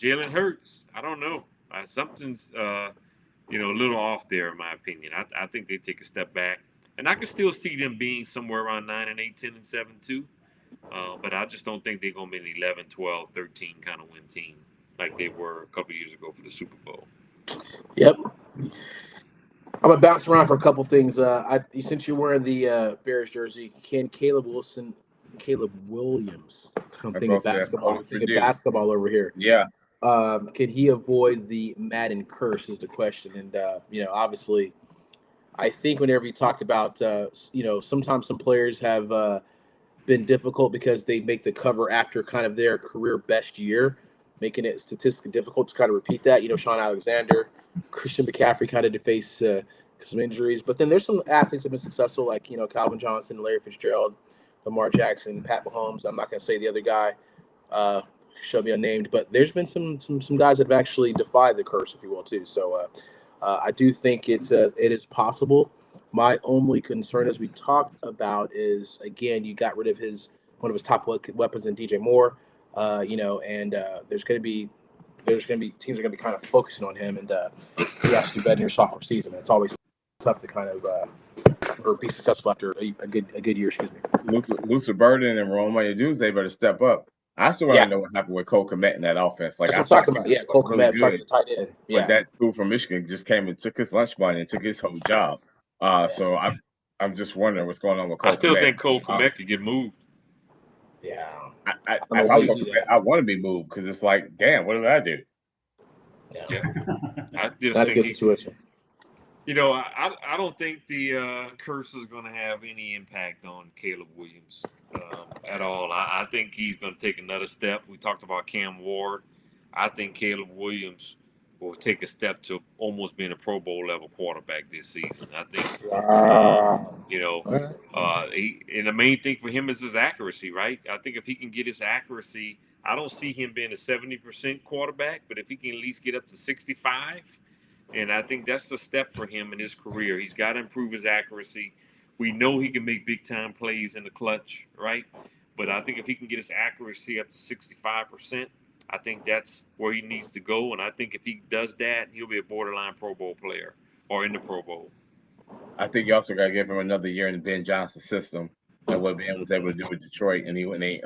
Jalen Hurts, I don't know. Something's a little off there in my opinion. I think they take a step back, and I can still see them being somewhere around 9-8, 10-7 too. But I just don't think they're going to be an 11, 12, 13 kind of win team like they were a couple years ago for the Super Bowl. Yep. I'm gonna bounce around for a couple things. Since you're wearing the Bears jersey, can Caleb Williams? I'm thinking basketball. I'm thinking basketball over here. Yeah. Can he avoid the Madden curse? Is the question. And obviously, I think whenever you talked about, sometimes some players have been difficult because they make the cover after kind of their career best year, making it statistically difficult to kind of repeat that. Sean Alexander, Christian McCaffrey kind of to face some injuries. But then there's some athletes that have been successful, like, Calvin Johnson, Larry Fitzgerald, Lamar Jackson, Pat Mahomes. I'm not going to say the other guy, shall be unnamed. But there's been some guys that have actually defied the curse, if you will, too. So I do think it is possible. My only concern, as we talked about, is, again, you got rid of one of his top weapons in DJ Moore, and there's going to be teams are going to be kind of focusing on him, and he has to do better in your sophomore season. It's always tough to kind of or be successful after a good year. Excuse me. Luther Burden and Romeo Duzay better step up. I still want to know what happened with Cole Kmet in that offense. Like, that's what I'm talking about. Yeah, Cole Kmet, really the tight end. Yeah. But that school from Michigan just came and took his lunch money and took his whole job. So I'm just wondering what's going on with Cole Kmet. I still think Cole Kmet could get moved. Yeah. I want to be moved because it's like, damn, what did I do? Yeah. I just Not a good think situation. I don't think the curse is going to have any impact on Caleb Williams at all. I think he's going to take another step. We talked about Cam Ward. I think Caleb Williams will take a step to almost being a Pro Bowl level quarterback this season. I think, and the main thing for him is his accuracy, right? I think if he can get his accuracy, I don't see him being a 70% quarterback, but if he can at least get up to 65, and I think that's the step for him in his career. He's got to improve his accuracy. We know he can make big-time plays in the clutch, right? But I think if he can get his accuracy up to 65%, I think that's where he needs to go. And I think if he does that, he'll be a borderline Pro Bowl player or in the Pro Bowl. I think you also got to give him another year in the Ben Johnson system and what Ben was able to do with Detroit. And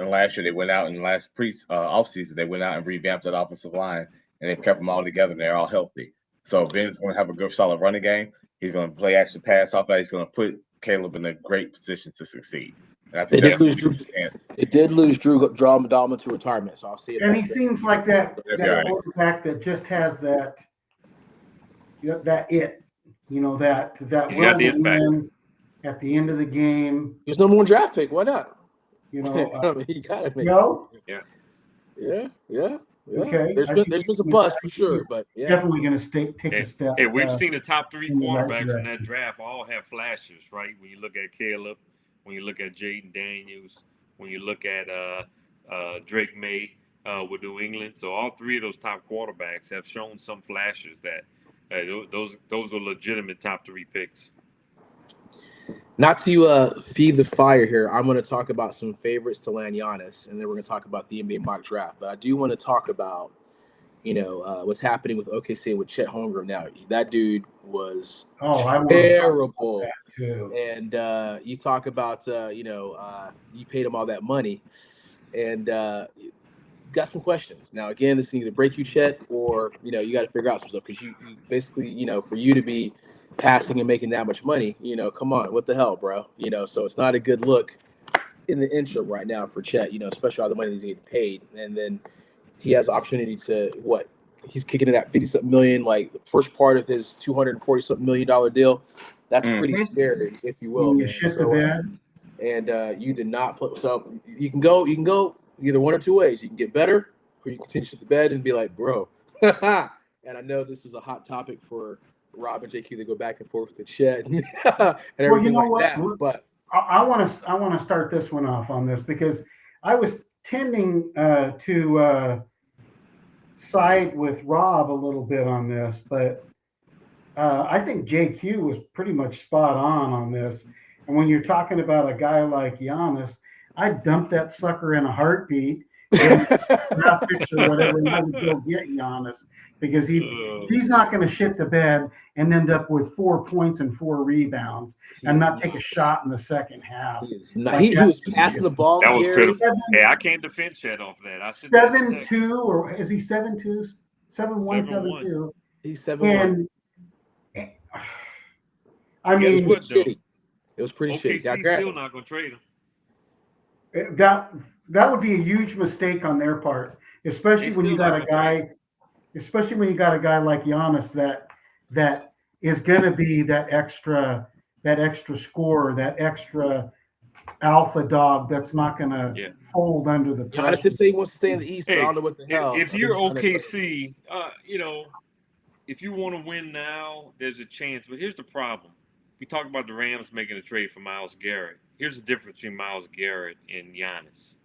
last year they went out in the last offseason, they went out and revamped that offensive line, and they've kept them all together, and they're all healthy. So Ben's going to have a good, solid running game. He's going to play action pass off that. He's going to put Caleb in a great position to succeed. And I think They did lose Drew Dalman to retirement, so I'll see it. And he seems like that quarterback that just has that it, that He's got the it factor. At the end of the game. He was number one draft pick. Why not? He got it. Yeah. Okay. There's been some bust for sure, but definitely going to take a step. Hey, we've seen the top three quarterbacks in that draft all have flashes, right? When you look at Caleb, when you look at Jaden Daniels, when you look at Drake May with New England, so all three of those top quarterbacks have shown some flashes that those are legitimate top three picks. Not to feed the fire here, I'm going to talk about some favorites to land Giannis, and then we're going to talk about the NBA mock draft. But I do want to talk about, what's happening with OKC and with Chet Holmgren now. That dude was terrible. Too. And you talk about, you paid him all that money, and got some questions. Now, again, this can either break you, Chet, or, you got to figure out some stuff because you basically, for you to be passing and making that much money, come on, what the hell, bro? So it's not a good look in the interim right now for Chet, especially all the money he's getting paid. And then he has the opportunity to he's kicking in that 50-something million, like first part of his $240-something million deal. That's pretty scary, if you will. You shit the bed. And you did not play. So you can go either one or two ways. You can get better, or you can continue to shit the bed and be like, bro. And I know this is a hot topic for Rob and JQ to go back and forth with Chet and everything that. But I want to start this one off on this because I was tending to side with Rob a little bit on this, but I think JQ was pretty much spot on this. And when you're talking about a guy like Giannis, I'd dump that sucker in a heartbeat draft picks or whatever, and I would go get Giannis because he's not going to shit the bed and end up with 4 points and 4 rebounds and not take a shot in the second half. He was passing the ball. That was Gary. pitiful. Hey, I can't defend Chet off that. I 7-2, or is he 7-2? 7-1, 7-2. He's 7-1. And I mean, Guess what, though? Shitty. It was pretty shitty. OKC's still not going to trade him. that would be a huge mistake on their part, especially when you got a guy like Giannis that is going to be that extra scorer, that extra alpha dog that's not going to fold under the pressure. Giannis just say he wants to stay in the East, but I don't know what the hell. If you're OKC, if you want to win now, there's a chance. But here's the problem. We talk about the Rams making a trade for Myles Garrett. Here's the difference between Myles Garrett and Giannis.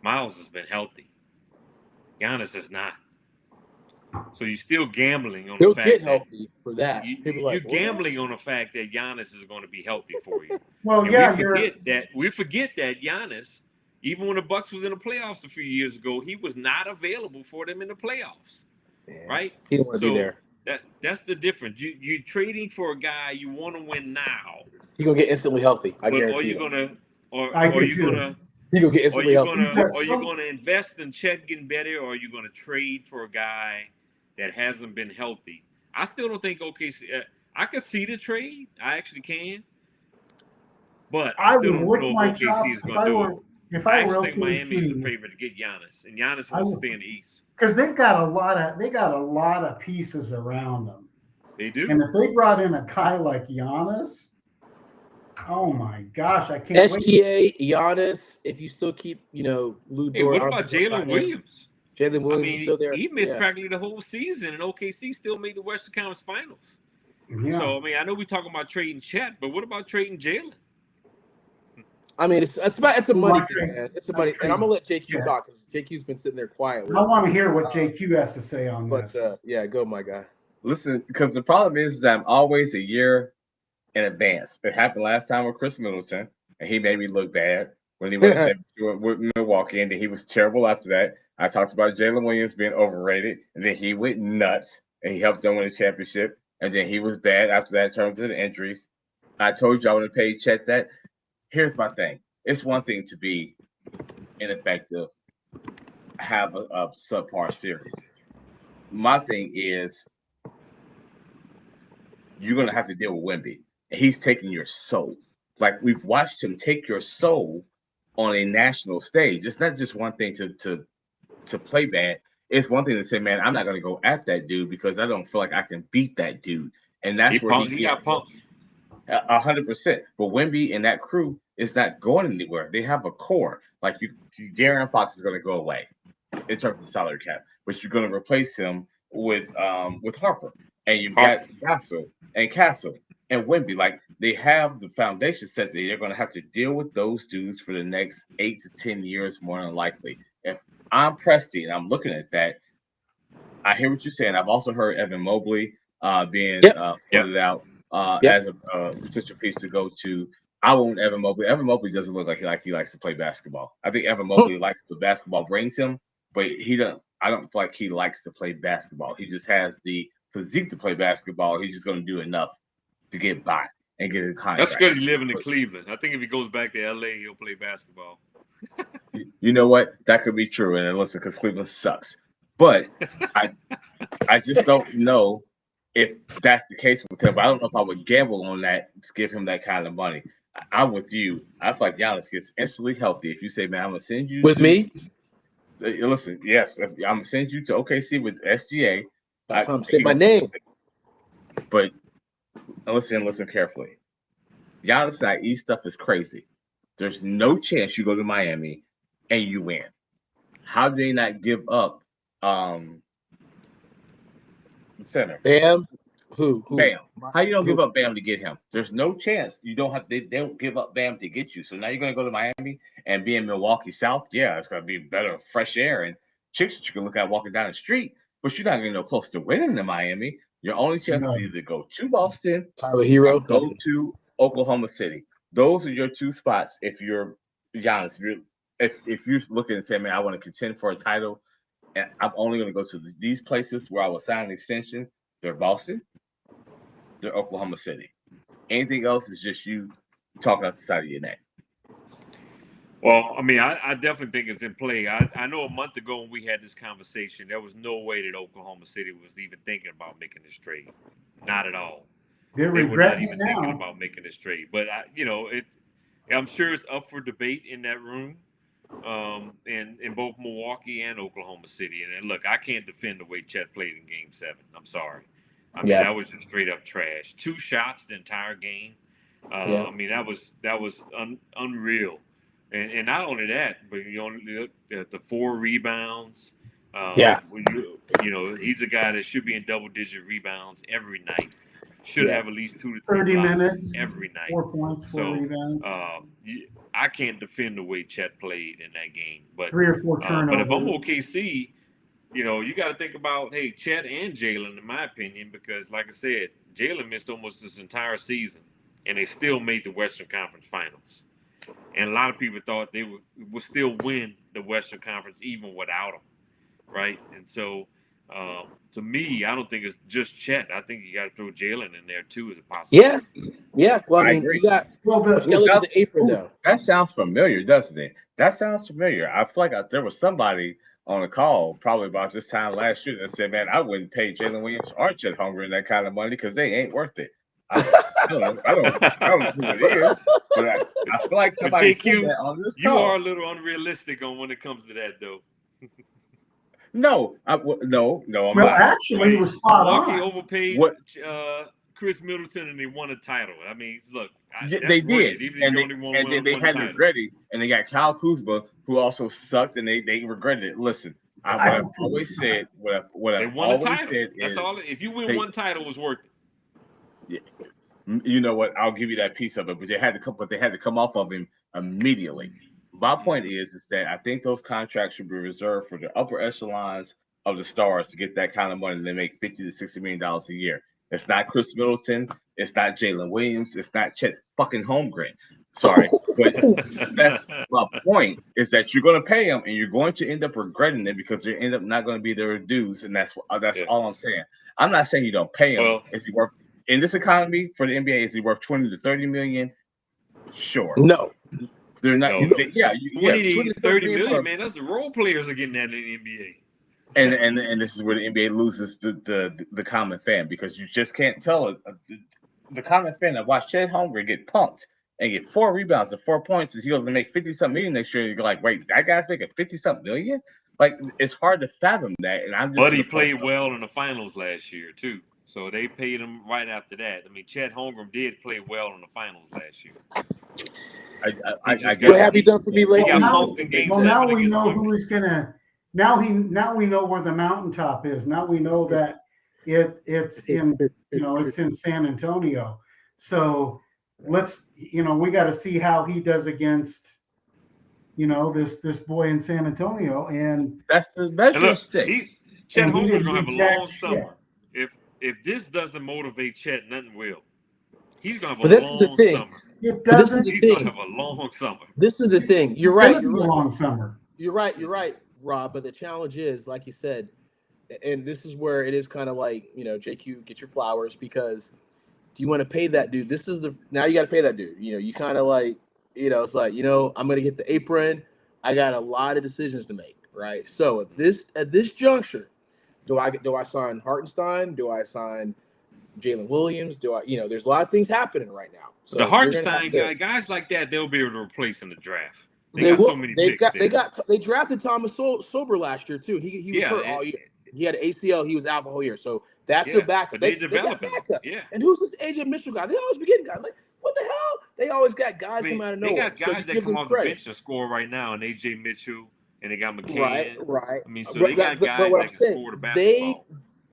Myles has been healthy. Giannis has not. So you're still gambling on the fact get healthy for that. You're gambling on the fact that Giannis is going to be healthy for you. Well, and we forget that Giannis, even when the Bucks was in the playoffs a few years ago, he was not available for them in the playoffs. Man, right? He didn't want to be there. That's the difference. You're trading for a guy you want to win now. He's gonna get instantly healthy. I guarantee Or you. He's gonna get instantly healthy. Are you gonna invest in Chet getting better, or are you gonna trade for a guy that hasn't been healthy? I still don't think OKC. I can see the trade. I actually can. But I still don't know if OKC is going to do it. If I were think OKC, Miami is the favorite to get Giannis, and Giannis wants to stay in the East because they've got a lot of pieces around them. They do, and if they brought in a guy like Giannis, oh my gosh, I can't. SGA, Giannis. If you still keep, Lou Dort. Hey, what about Jalen Williams? Jalen Williams is still there. He missed practically the whole season, and OKC still made the Western Conference Finals. Yeah. So I know we're talking about trading Chet, but what about trading Jalen? I mean, it's a money thing, man. It's a money, and I'm gonna let JQ talk because JQ's been sitting there quietly. I want to hear what JQ has to say on this. But go, my guy. Listen, because the problem is that I'm always a year in advance. It happened last time with Chris Middleton, and he made me look bad when he went with Milwaukee, and then he was terrible after that. I talked about Jalen Williams being overrated, and then he went nuts, and he helped them win a championship, and then he was bad after that in terms of the injuries. I told you I would have paid Chet that. Here's my thing. It's one thing to be ineffective, have a subpar series. My thing is you're going to have to deal with Wemby. And he's taking your soul. Like, we've watched him take your soul on a national stage. It's not just one thing to play bad. It's one thing to say, man, I'm not going to go at that dude because I don't feel like I can beat that dude. And that's where he got punked. 100%. But Wemby and that crew is not going anywhere. They have a core. Like De'Aaron Fox is going to go away in terms of salary cap, but you're going to replace him with Harper, and you've got Castle and Wemby. Like, they have the foundation set that they're going to have to deal with those dudes for the next 8 to 10 years, more than likely. If I'm Presti and I'm looking at that, I hear what you're saying. I've also heard Evan Mobley being floated out. As a potential piece to go to. I want Evan Mobley. Evan Mobley doesn't look like he likes to play basketball. I think Evan Mobley likes what basketball brings him, but he doesn't. I don't feel like he likes to play basketball. He just has the physique to play basketball. He's just going to do enough to get by and get a contract. That's good. He's living in Cleveland. I think if he goes back to LA, he'll play basketball. You know what? That could be true. And listen, because Cleveland sucks. But I just don't know if that's the case with him. I don't know if I would gamble on that to give him that kind of money. I'm with you. I feel like Giannis gets instantly healthy. If you say, man, I'm going to send you me? Listen, yes. I'm going to send you to OKC with SGA. That's how I'm saying my name. But listen carefully. Giannis and that East stuff is crazy. There's no chance you go to Miami and you win. How do they not give up center? Bam. Who? Bam. How you don't give up Bam to get him? There's no chance you don't have. They don't give up Bam to get you. So now you're gonna go to Miami and be in Milwaukee South. Yeah, it's gonna be better, fresh air and chicks that you can look at walking down the street. But you're not gonna go close to winning in Miami. Your only chance is either go to Boston, Tyler Hero, go to Oklahoma City. Those are your two spots. If you're Giannis, if you're looking and say, man, I want to contend for a title, and I'm only going to go to these places where I will sign an extension, they're Boston, they're Oklahoma City. Anything else is just you talking out the side of your neck. Well, I mean, I definitely think it's in play. I know a month ago when we had this conversation, there was no way that Oklahoma City was even thinking about making this trade. Not at all. They're They were not regretting even it thinking now. about making this trade. But, I'm sure it's up for debate in that room in both Milwaukee and Oklahoma City. And look, I can't defend the way Chet played in Game 7. I'm sorry. I mean, that was just straight up trash. 2 shots the entire game. I mean, that was unreal. And not only that, but you only look at the 4 rebounds. He's a guy that should be in double-digit rebounds every night. Should have at least 2 to 3 30 blocks minutes every night. 4 points, 4 rebounds. I can't defend the way Chet played in that game, but 3 or 4 turnovers. But if I'm OKC, you got to think about Chet and Jalen, in my opinion, because like I said, Jalen missed almost this entire season, and they still made the Western Conference Finals. And a lot of people thought they would still win the Western Conference even without him, right? And so, to me, I don't think it's just Chet. I think you got to throw Jalen in there too as a possibility. Yeah. Well, I mean, agree. you got look at the apron though. That sounds familiar, doesn't it? That sounds familiar. I feel like there was somebody on a call probably about this time last year that said, "Man, I wouldn't pay Jalen Williams or Chet Holmgren that kind of money because they ain't worth it." I don't know who it is, but I feel like somebody said that on this call. You are a little unrealistic on when it comes to that, though. No, I'm not. Actually, it was spot Milwaukee on. overpaid Chris Middleton, and they won a title. I mean, look, they did, and then they had to regret it, and they got Kyle Kuzma, who also sucked, and they regretted it. Listen, I've always said what I've always said is, that's all. If you win one title, it was worth it. Yeah. You know what? I'll give you that piece of it, but they had to come off of him immediately. My point is that I think those contracts should be reserved for the upper echelons of the stars to get that kind of money. They make $50 to $60 million a year. It's not Chris Middleton. It's not Jalen Williams. It's not Chet fucking Holmgren. Sorry, but that's my point. Is that you're going to pay them, and you're going to end up regretting it because they end up not going to be their dues, and that's all I'm saying. I'm not saying you don't pay him. Well, is he worth? In this economy for the NBA, is he worth 20 to 30 million? Sure. No. They're not. No. 20 to 30 million, man. That's the role players are getting that in the NBA. And this is where the NBA loses the common fan, because you just can't tell the common fan that watched Chet Holmgren get punked and get 4 rebounds and 4 points, and he's going to make 50-something million next year. You're like, wait, that guy's making 50-something million? Like, it's hard to fathom that. And but he played well in the finals last year too. So they paid him right after that. I mean, Chet Holmgren did play well in the finals last year. What have you done for me lately? Now we know who he's gonna. Now we know where the mountaintop is. Now we know that it's in it's in San Antonio. So we got to see how he does against this boy in San Antonio, and that's the measure stick. Chet Holmgren's gonna have a long summer. If this doesn't motivate Chet, nothing will. He's gonna have a long summer. It doesn't. He's gonna have a long summer. This is the thing. You're right. It's a long summer. You're right, Rob. But the challenge is, like you said, and this is where it is kind of like, JQ, get your flowers, because do you want to pay that dude? Now you got to pay that dude. You kind of like, it's like, I'm gonna get the apron. I got a lot of decisions to make, right? So at this juncture, do I sign Hartenstein? Do I sign Jalen Williams? There's a lot of things happening right now. So the Hartenstein guys like that, they'll be able to replace in the draft. They got so many picks. They drafted Thomas Sober last year too. He was hurt all year. He had an ACL. He was out the whole year. So that's their backup. They develop backup. Yeah. And who's this AJ Mitchell guy? They always be getting guys like, what the hell? They always got guys come out of nowhere. They got guys that come off the bench and score right now, and AJ Mitchell. And they got McCann. Right. I mean, so they got guys that can score the basketball.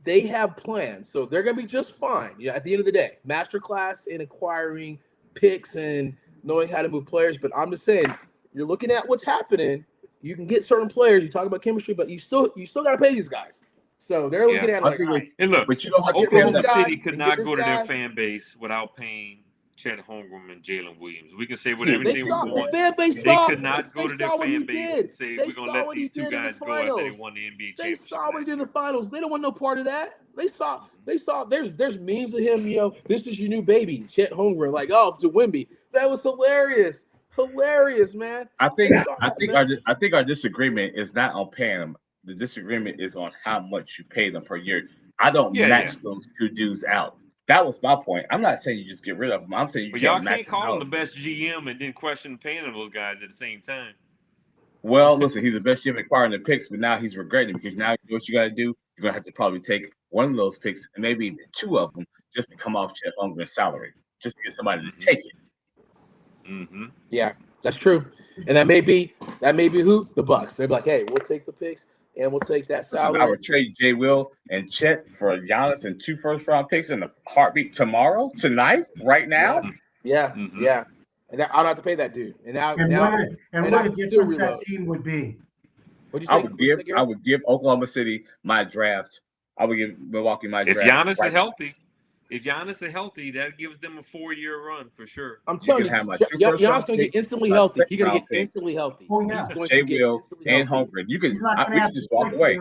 They have plans, so they're going to be just fine. At the end of the day, masterclass in acquiring picks and knowing how to move players. But I'm just saying, you're looking at what's happening. You can get certain players. You talk about chemistry, but you still got to pay these guys. So they're looking at it like, and look, but you don't have Oklahoma City could not go to their fan base without paying Chet Holmgren and Jalen Williams. We can say whatever They we saw the want. fan base. They saw, could not go to their saw what he fan base did. and say They we're gonna saw let what these he two did in the guys go after they finals. won the NBA They championship. saw what he did in the last finals. They don't want no part of that. They saw. There's memes of him. This is your new baby, Chet Holmgren. Like, oh, to Wemby. That was hilarious. Hilarious, man. I think They saw I that think mess. our disagreement is not on paying them. The disagreement is on how much you pay them per year. I don't match those two dudes out. That was my point. I'm not saying you just get rid of them. I'm saying you But can't y'all match can't them call him out. the best GM and then question paying those guys at the same time. Well, listen, he's the best GM acquiring the picks, but now he's regretting it because now you know what you got to do. You're gonna have to probably take one of those picks and maybe even two of them just to come off Chet Holmgren's salary, just to get somebody to take it. Mm-hmm. Yeah, that's true. And that may be who? The Bucks. They're like, hey, we'll take the picks and we'll take that Listen, salary. I would trade J. Will and Chet for Giannis and 2 first-round picks in a heartbeat tomorrow, tonight, right now. Yeah. Mm-hmm. Yeah. And I don't have to pay that dude. And now what a difference that team would be. What'd you say? I would give Oklahoma City my draft. I would give Milwaukee my draft. If Giannis is healthy, that gives them a 4-year run for sure. I'm telling you, Giannis going to get instantly healthy. He's going to get instantly healthy. Oh yeah, J. Will and Holmgren. He's not going to have to walk away.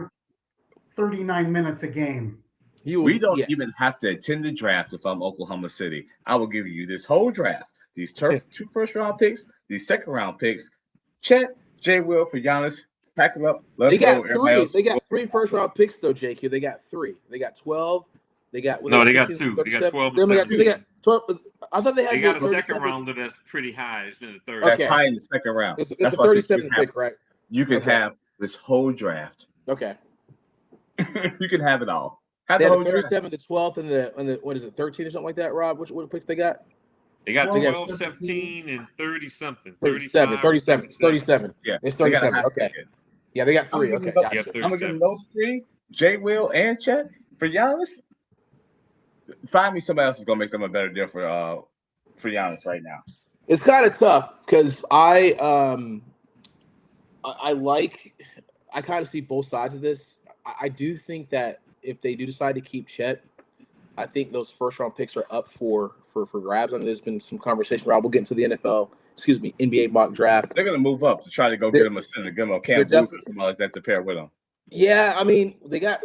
39 minutes a game. We don't even have to attend the draft if I'm Oklahoma City. I will give you this whole draft. These 2 first-round picks, these second-round picks. Chet, J. Will for Giannis. Pack them up. Let's go. They got 3 first-round picks though, JQ. They got 3. They got 12. They got 2. They got 12. They got 12. I thought they had. They got a second rounder that's pretty high. It's in the third. That's high in the second round. It's a 37th pick, right? You can have this whole draft. Okay. You can have it all. They had the 37th, the 12th, and the what is it, 13 or something like that, Rob? What picks they got? They got 12, 17, and 30-something. 37. Yeah. It's 37. Okay. Yeah, they got 3. Okay. I'm going to give them those 3, J. Will and Chet, for Giannis. Find me somebody else is going to make them a better deal for Giannis right now. It's kind of tough because I kind of see both sides of this. I do think that if they do decide to keep Chet, I think those first-round picks are up for grabs. I mean, there's been some conversation. Rob, we'll get into the NBA mock draft. They're going to move up to try to go get him a center, give him a Cam Booth or something like that to pair with him. Yeah, I mean, they got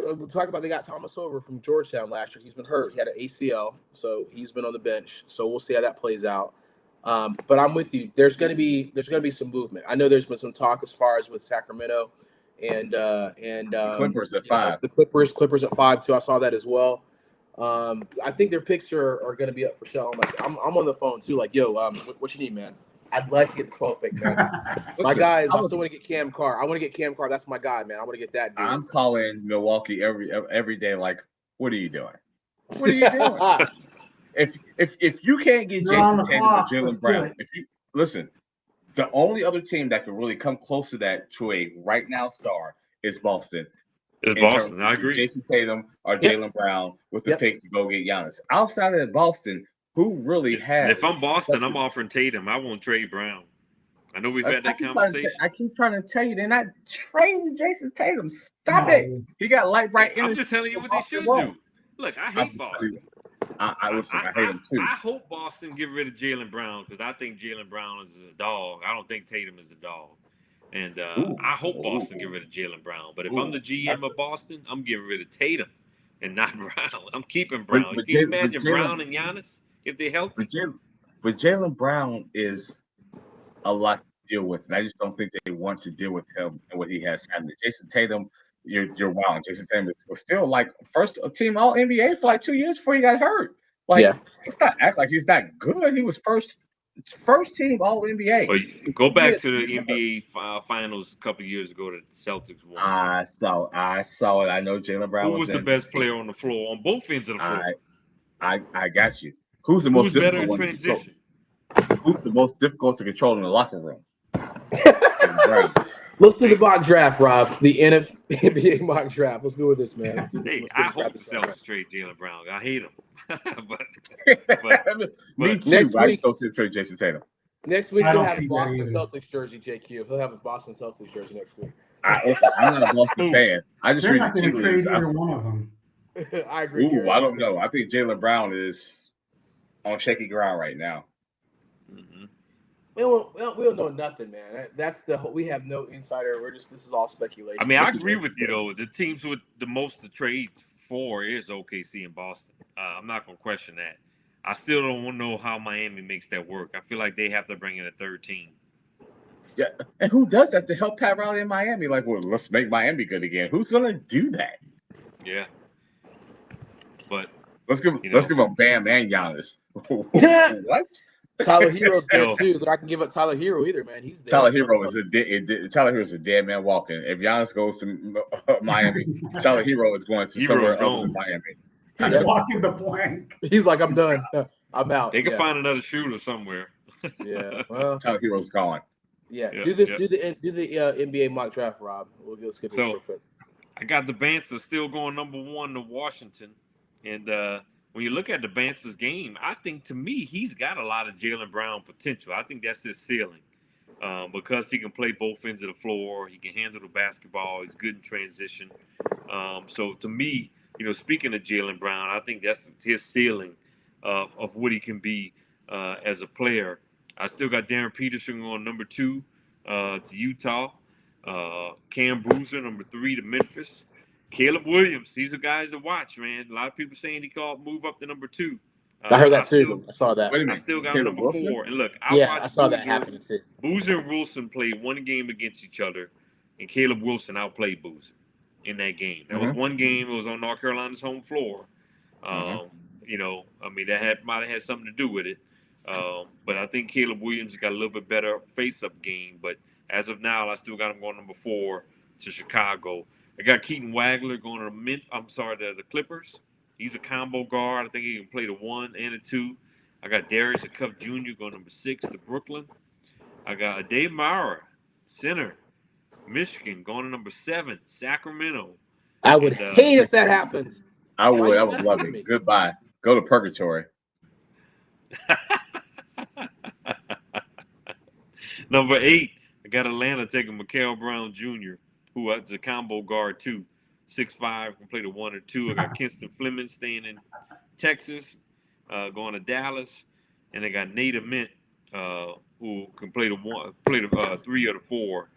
Thomas Over from Georgetown last year. He's been hurt. He had an ACL, so he's been on the bench. So we'll see how that plays out. But I'm with you. There's going to be some movement. I know there's been some talk as far as with Sacramento and Clippers at 5. The Clippers at 5 too. I saw that as well. I think their picks are going to be up for sale. I'm on the phone too. Like, yo, what you need, man? I'd like to get the 12th pick, man. My guy is. I still want to get Cam Carr. I want to get Cam Carr. That's my guy, man. I want to get that dude. I'm calling Milwaukee every day. Like, what are you doing? What are you doing? if you can't get Jason Tatum or Jaylen Brown, if you listen, the only other team that could really come close to that to a right now star is Boston. It's Boston. I agree. Jason Tatum or Jaylen Brown with the pick to go get Giannis. Outside of Boston, who really has? If I'm Boston, I'm offering Tatum. I won't trade Brown. I know we've had that conversation. I keep trying to tell you, they're not trading Jason Tatum. Stop it. He got light bright energy. I'm just telling you what they should do. Look, I hate Boston. I hate him too. I hope Boston get rid of Jaylen Brown because I think Jaylen Brown is a dog. I don't think Tatum is a dog. And I hope Boston get rid of Jaylen Brown. But if I'm the GM of Boston, I'm getting rid of Tatum and not Brown. I'm keeping Brown. Can you imagine Brown and Giannis if they're healthy? But Jaylen Brown is a lot to deal with. And I just don't think they want to deal with him and what he has happened. Jason Tatum, you're wild. Jason Tatum was still like first team All NBA for like 2 years before he got hurt. Like, it's not act like he's not good. He was first team All NBA. But go back to the NBA Finals a couple of years ago that the Celtics won. I saw it. I know Jaylen Brown was the best player on the floor on both ends of the floor. I got you. Who's the most better difficult in transition? Who's the most difficult to control in the locker room? Let's do the mock draft, Rob. The NBA mock draft. Let's go with this, man. Hey, I hope the Celtics trade Jaylen Brown. I hate him. but me too. I just don't see him trade Jason Tatum. Next week we'll have a Boston Celtics jersey, JQ. He'll have a Boston Celtics jersey next week. I'm not a Boston fan. I just read the tea leaves. Either one of them. I agree. I don't know. I think Jaylen Brown is on shaky ground right now. Mm-hmm. We don't know nothing, man. We have no insider. This is all speculation. I mean, I agree with you though. The teams with the most to trade for is OKC and Boston. I'm not gonna question that. I still don't know how Miami makes that work. I feel like they have to bring in a third team. Yeah, and who does that to help Pat Riley in Miami? Like, well, let's make Miami good again. Who's gonna do that? Yeah, but let's give them Bam and Giannis. What? Tyler Hero's there too. That I can give up Tyler Hero either, man. He's there. Tyler Hero is a dead man walking. If Giannis goes to Miami, Tyler Hero is going to somewhere other than Miami. He's walking the plank. He's like, I'm done. I'm out. They can find another shooter somewhere. Yeah, well, Tyler Hero's gone. Yeah, do the NBA mock draft, Rob. We'll skip this real quick. I got the Banthers still going number 1 to Washington, and when you look at the Banthers game, I think to me he's got a lot of Jaylen Brown potential. I think that's his ceiling because he can play both ends of the floor. He can handle the basketball. He's good in transition. So to me, speaking of Jaylen Brown, I think that's his ceiling of what he can be as a player. I still got Darren Peterson going number 2 to Utah. Cam Bruiser, number 3 to Memphis. Caleb Williams, these are guys to watch, man. A lot of people saying he called move up to number 2. I heard that too. I saw that. I still got him number Wilson? 4. And look, I saw that happening too. Boozer and Wilson played one game against each other, and Caleb Wilson outplayed Boozer in that game. That was one game. It was on North Carolina's home floor. I mean, that might have had something to do with it. But I think Caleb Williams got a little bit better face-up game. But as of now, I still got him going number 4 to Chicago. I got Keaton Wagler going to the Clippers. He's a combo guard. I think he can play the 1 and the 2. I got Darius Cuff Jr. going number 6 to Brooklyn. I got Dave Maurer, center, Michigan, going to number 7, Sacramento. I would hate if that happened. I would love it. Goodbye. Go to purgatory. Number 8, I got Atlanta taking Mikael Brown Jr., who is a combo guard too. 6'5", can play the 1 or 2. I got Kinston Fleming staying in Texas, going to Dallas, and I got Nate Ament, who can play the 3 or the 4.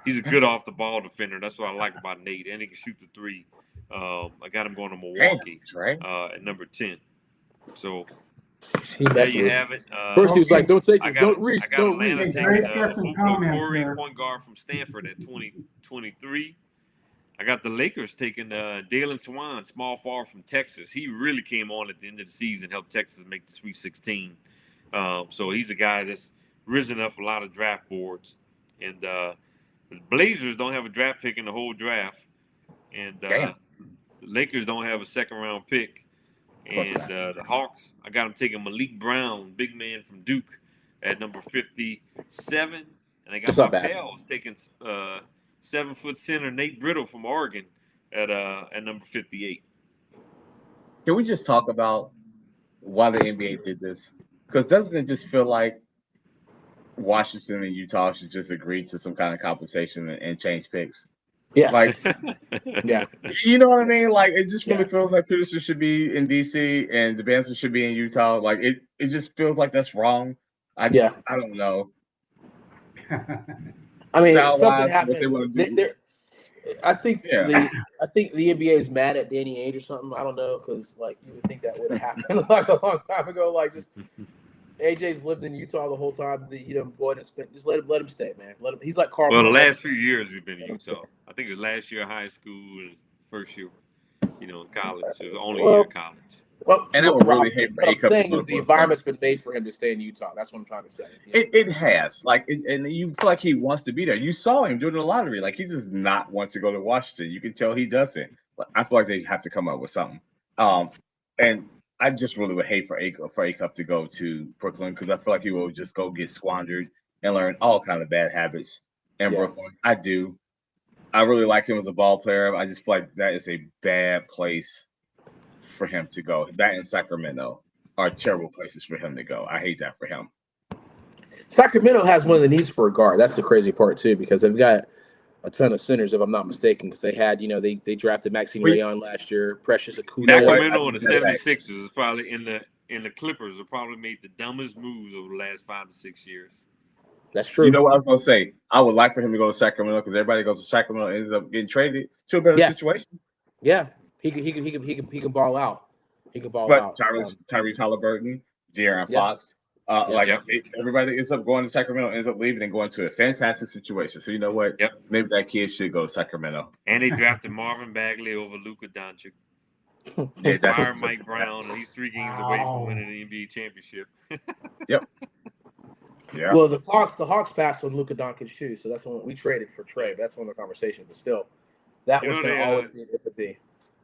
He's a good off the ball defender. That's what I like about Nate, and he can shoot the 3. I got him going to Milwaukee, at number 10. So there you have it. First he was like, "Don't take it, don't reach, I got don't Atlanta reach." taking Corey, point guard from Stanford at 2023. I got the Lakers taking Dalen Swan, small forward from Texas. He really came on at the end of the season, helped Texas make the Sweet 16. So he's a guy that's risen up a lot of draft boards. And the Blazers don't have a draft pick in the whole draft. And the Lakers don't have a second-round pick. And the Hawks, I got them taking Malik Brown, big man from Duke, at number 57. And I got my Pels taking 7-foot center Nate Brittle from Oregon at number 58. Can we just talk about why the NBA did this? Because doesn't it just feel like Washington and Utah should just agree to some kind of compensation and change picks? Yeah. Like, yeah. You know what I mean? Like, it just really feels like Peterson should be in DC and the Banthers should be in Utah. Like, it just feels like that's wrong. I don't know. I mean, something happened. I think the NBA is mad at Danny Ainge or something. I don't know, because like you would think that would have happened like a long time ago. Like, just AJ's lived in Utah the whole time. Go ahead and spend. Just let him stay, man. He's like Carl. Well, the last few years he's been in Utah. I think it was last year high school and first year, in college. It was only year of college. Well, and I would really hate for what I'm saying is the environment's been made for him to stay in Utah. That's what I'm trying to say. It has. Like, and you feel like he wants to be there. You saw him during the lottery. Like, he does not want to go to Washington. You can tell he doesn't. But I feel like they have to come up with something. And I just really would hate for Aiyuk to go to Brooklyn, because I feel like he will just go get squandered and learn all kind of bad habits in Brooklyn. I do. I really like him as a ball player. I just feel like that is a bad place for him to go. That and Sacramento are terrible places for him to go. I hate that for him. Sacramento has one of the needs for a guard. That's the crazy part too, because they've got a ton of centers, if I'm not mistaken, because they had, they drafted Maxine Rayon last year, Precious Acuña. Sacramento and the 76ers is probably in and the Clippers have probably made the dumbest moves over the last 5 to 6 years. That's true. You know what I was gonna say? I would like for him to go to Sacramento because everybody goes to Sacramento and ends up getting traded to a better situation. Yeah, he can ball out. He can ball But out. Tyrese Halliburton, De'Aaron Yeah. Fox, everybody ends up going to Sacramento, ends up leaving and going to a fantastic situation. So you know what? Yep. Maybe that kid should go to Sacramento. And they drafted Marvin Bagley over Luka Doncic. Yeah, Fired Mike Brown, and he's 3 games away from winning the NBA championship. Yep. Yeah. Well, the Hawks passed on Luka Doncic too, so that's when we traded for Trey. That's one of the conversations. But still, that was going to always be an empathy.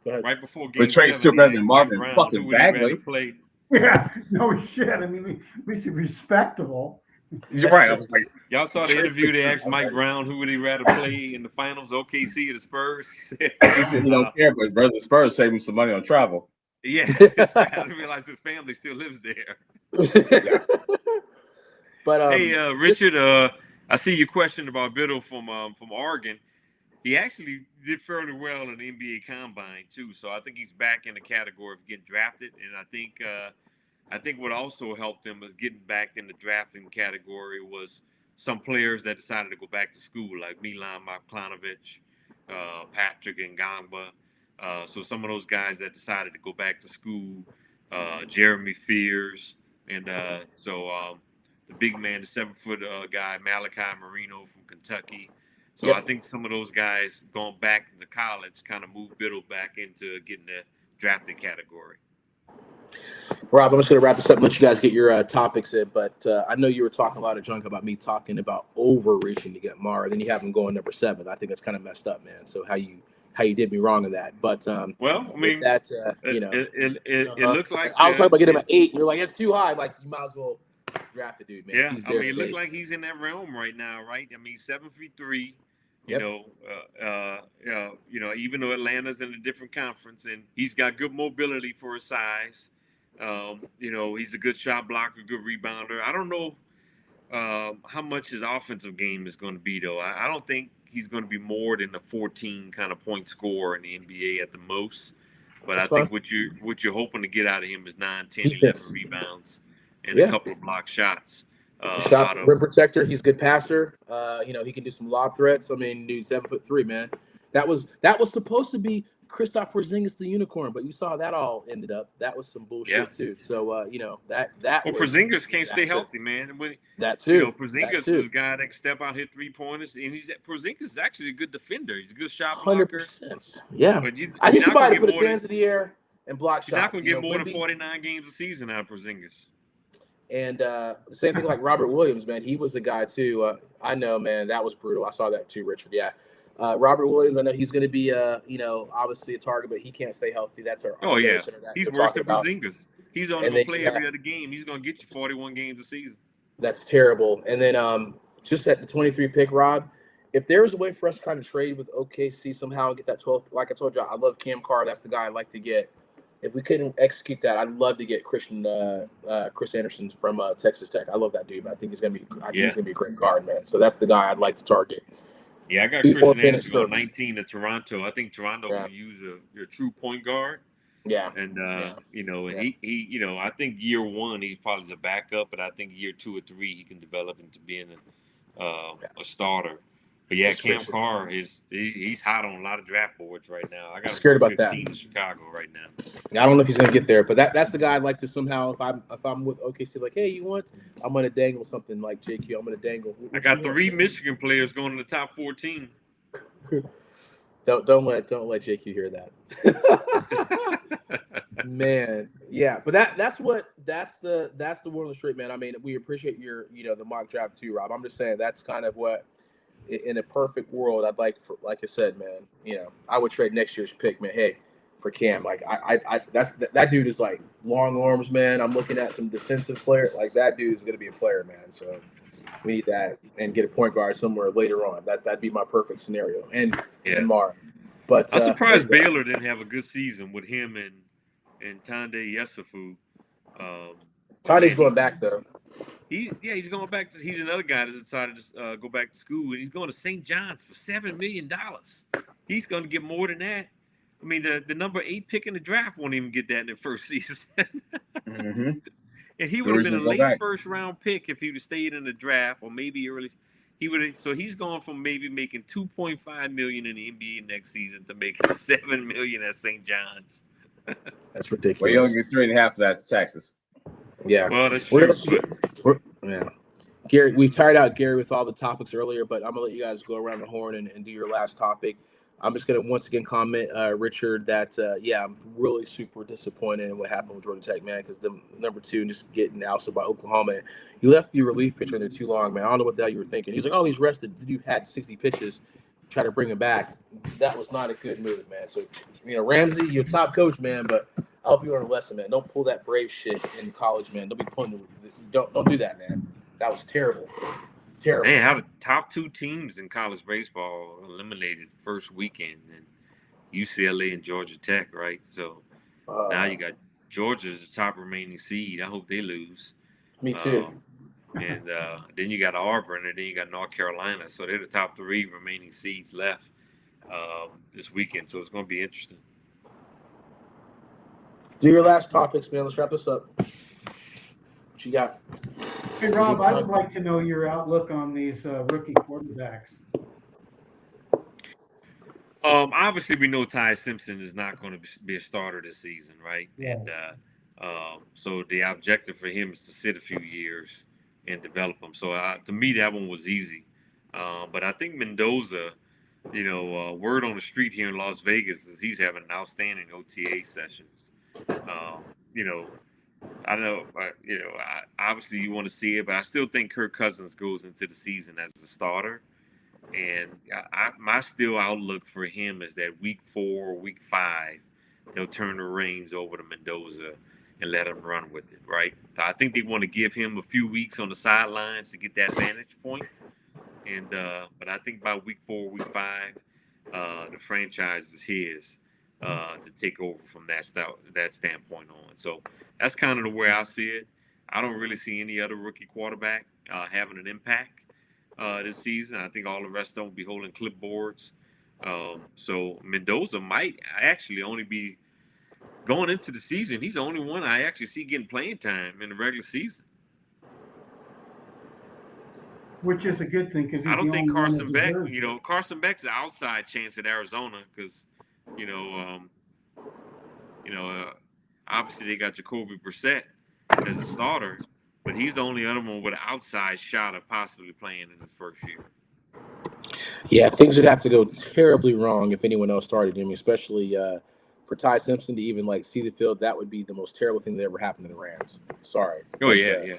Go ahead. Right before game But Trey's still better than Marvin fucking Bagley. Yeah, no shit. I mean, we should be respectable. You're right. I was like, y'all saw the interview. They asked Mike Brown who would he rather play in the finals, OKC or the Spurs. he said he don't care, but brother Spurs saved him some money on travel. Yeah, I didn't realize his family still lives there. But hey, Richard, I see your question about Biddle from Oregon. He actually did fairly well in the NBA Combine too, so I think he's back in the category of getting drafted. And I think what also helped him was getting back in the drafting category was some players that decided to go back to school, like Milan Marjanovic, Patrick Ngangba. So some of those guys that decided to go back to school, Jeremy Fears, and the big man, the 7-foot guy, Malachi Marino from Kentucky. So Yep. I think some of those guys going back to college kind of moved Biddle back into getting the drafted category. Rob, I'm just going to wrap this up and let you guys get your topics in. But I know you were talking a lot of junk about me talking about overreaching to get Mara. Then you have him going number 7. I think that's kind of messed up, man. So how you did me wrong in that. But well, I mean, that it looks like I was talking about getting him at 8. And you're like, it's too high. I'm like, you might as well draft the dude, man. Yeah, He's I there mean, it looks today. like he's in that realm right now, right? I mean, 7'3". Yep. Even though Atlanta's in a different conference, and he's got good mobility for his size. He's a good shot blocker, good rebounder. I don't know how much his offensive game is going to be, though. I don't think he's going to be more than a 14 kind of point scorer in the NBA at the most. But That's I think fine. what you're hoping to get out of him is 9, 10, Defense. 11 rebounds and a couple of block shots. Shot rim protector. He's a good passer. He can do some lob threats. I mean, dude, 7'3", man. That was supposed to be Kristaps Porzingis the unicorn, but you saw that all ended up. That was some bullshit too. So that. Well, Porzingis can't stay healthy, man. That too. Porzingis is a guy that can step out, hit 3-pointers, and Porzingis is actually a good defender. He's a good shot blocker. 100%. Yeah. But I just somebody to put his hands in the air and block shots. You're not going to get more than 49 games a season out of Porzingis. And the same thing like Robert Williams, man. He was a guy too. I know, man. That was brutal. I saw that too, Richard. Yeah. Robert Williams, I know he's going to be, obviously a target, but he can't stay healthy. That's our. Oh yeah, he's worse than about. Porzingis. He's only going to play every other game. He's going to get you 41 games a season. That's terrible. And then just at the 23 pick, Rob, if there was a way for us to kind of trade with OKC somehow and get that 12, like I told you, I love Cam Carr. That's the guy I'd like to get. If we couldn't execute that, I'd love to get Chris Anderson from Texas Tech. I love that dude. I think he's gonna be. He's gonna be a great guard, man. So that's the guy I'd like to target. Yeah, I got Chris Anderson on 19 to Toronto. I think Toronto will use your true point guard. Yeah, and he I think year 1 he's probably a backup, but I think year 2 or 3 he can develop into being a starter. But yeah, Cam Carr he's hot on a lot of draft boards right now. I got scared about 15 that in Chicago right now. I don't know if he's gonna get there, but that's the guy I'd like to somehow if I'm with OKC, like, hey, you want? I'm gonna dangle something like JQ. I'm gonna dangle. I got 3 Michigan players going in the top 14. Don't let JQ hear that. Man, yeah, but that's the word on the street, man. I mean, we appreciate your the mock draft too, Rob. I'm just saying that's kind of what. In a perfect world, I'd like I said, man, I would trade next year's pick, man. Hey, for Cam, like that dude is like long arms, man. I'm looking at some defensive player, like that dude is gonna be a player, man. So we need that and get a point guard somewhere later on. That'd be my perfect scenario. And Mar, but I'm surprised Baylor didn't have a good season with him and Tande Yesufu. Tande's going back though. He's going back he's another guy that's decided to go back to school, and he's going to St. John's for $7 million. He's going to get more than that. I mean, the number 8 pick in the draft won't even get that in the first season. Mm-hmm. And he would have been a Go late back. first round pick if he would have stayed in the draft, or maybe early. He would have. So he's gone from maybe making $2.5 million in the NBA next season to making $7 million at St. John's. That's Well, ridiculous. you only get 3.5 of that to Texas. Yeah. Well, that's We're true. yeah. Gary, we tired out Gary with all the topics earlier, but I'm gonna let you guys go around the horn and do your last topic. I'm just gonna once again comment, Richard, that I'm really super disappointed in what happened with Georgia Tech, man, because the number 2 and just getting ousted by Oklahoma. You left your relief pitcher in there too long, man. I don't know what the hell you were thinking. He's like, oh, he's rested. You had 60 pitches. Try to bring him back. That was not a good move, man. So Ramsey, you're a top coach, man, but I hope you learn a lesson, man. Don't pull that brave shit in college, man. Don't be pulling. Don't do that, man. That was terrible. Terrible. Man, how the top 2 teams in college baseball eliminated first weekend, and UCLA and Georgia Tech, right? So now you got Georgia's the top remaining seed. I hope they lose. Me too. And then you got Auburn, and then you got North Carolina. So they're the top 3 remaining seeds left this weekend. So it's going to be interesting. Do your last topics, man. Let's wrap this up. What you got? Hey, Rob, I would like to know your outlook on these rookie quarterbacks. Obviously, we know Ty Simpson is not going to be a starter this season, right? Yeah. And so the objective for him is to sit a few years and develop him. So to me, that one was easy. But I think Mendoza, word on the street here in Las Vegas is he's having outstanding OTA sessions. I know, obviously you want to see it, but I still think Kirk Cousins goes into the season as a starter. And my still outlook for him is that week 4, week 5, they'll turn the reins over to Mendoza and let him run with it, right? So I think they want to give him a few weeks on the sidelines to get that vantage point. And but I think by week 4, week 5, the franchise is his to take over from that standpoint on. So that's kind of the way I see it. I don't really see any other rookie quarterback having an impact this season. I think all the rest of them will be holding clipboards. So Mendoza might actually only be going into the season. He's the only one I actually see getting playing time in the regular season. Which is a good thing because I don't think Carson Beck, it. Carson Beck's an outside chance at Arizona because, obviously they got Jacoby Brissett as a starter, but he's the only other one with an outside shot of possibly playing in his first year. Yeah, things would have to go terribly wrong if anyone else started him, especially for Ty Simpson to even see the field. That would be the most terrible thing that ever happened to the Rams. Sorry. Oh, yeah.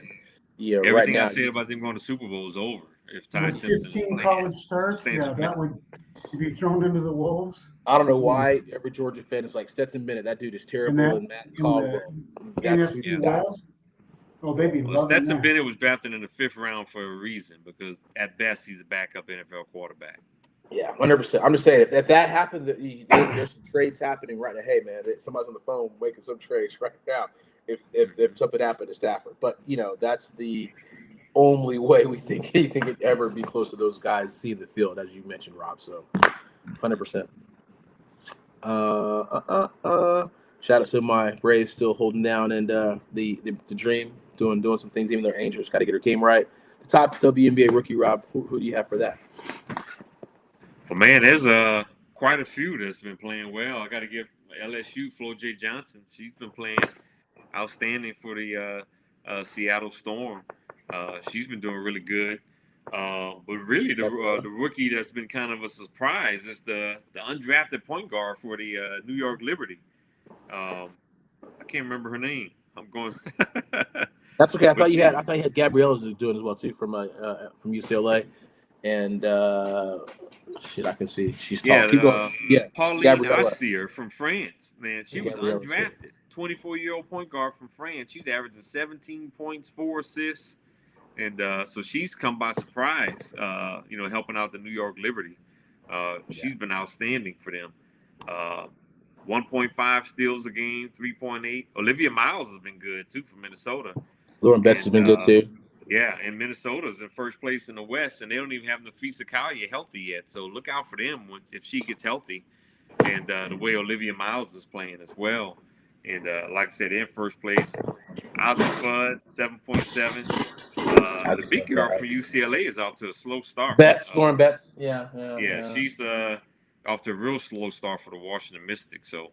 Everything right now, I said about them going to Super Bowl is over. If Ty with Simpson 15 college starts, that would be thrown into the wolves. I don't know why every Georgia fan is like Stetson Bennett. That dude is terrible. And Matt Caldwell. NFC West. Oh, they'd be loving Stetson that. Bennett was drafted in the 5th round for a reason because at best he's a backup NFL quarterback. Yeah, 100%. I'm just saying if that happened, there's some trades happening right now. Hey, man, somebody's on the phone making some trades right now. If something happened to Stafford, but that's the only way we think anything could ever be close to those guys seeing the field, as you mentioned, Rob. So, 100%. Shout out to my Braves still holding down and the dream doing some things even though Angels got to get her game right. The top WNBA rookie, Rob. Who do you have for that? Well, man, there's quite a few that's been playing well. I got to give LSU Flo J. Johnson. She's been playing outstanding for the Seattle Storm. She's been doing really good. But really, the rookie that's been kind of a surprise is the undrafted point guard for the New York Liberty. I can't remember her name. I'm going. That's okay. I thought you had Gabriella's doing as well too from UCLA, and I can see she's tall. Pauline Ostier from France. Man, she was undrafted. 24-year-old point guard from France. She's averaging 17 points, 4 assists. And so she's come by surprise, helping out the New York Liberty. She's been outstanding for them. 1.5 steals a game, 3.8. Olivia Miles has been good, too, for Minnesota. Lauren Betts has been good, too. Yeah, and Minnesota's in first place in the West, and they don't even have Nafisa Kalya healthy yet. So look out for them if she gets healthy. and the way Olivia Miles is playing as well. And like I said, in first place, Ozzy Fudd, 7.7. The big girl from UCLA is off to a slow start. Lauren Betts. Yeah, she's off to a real slow start for the Washington Mystics. So,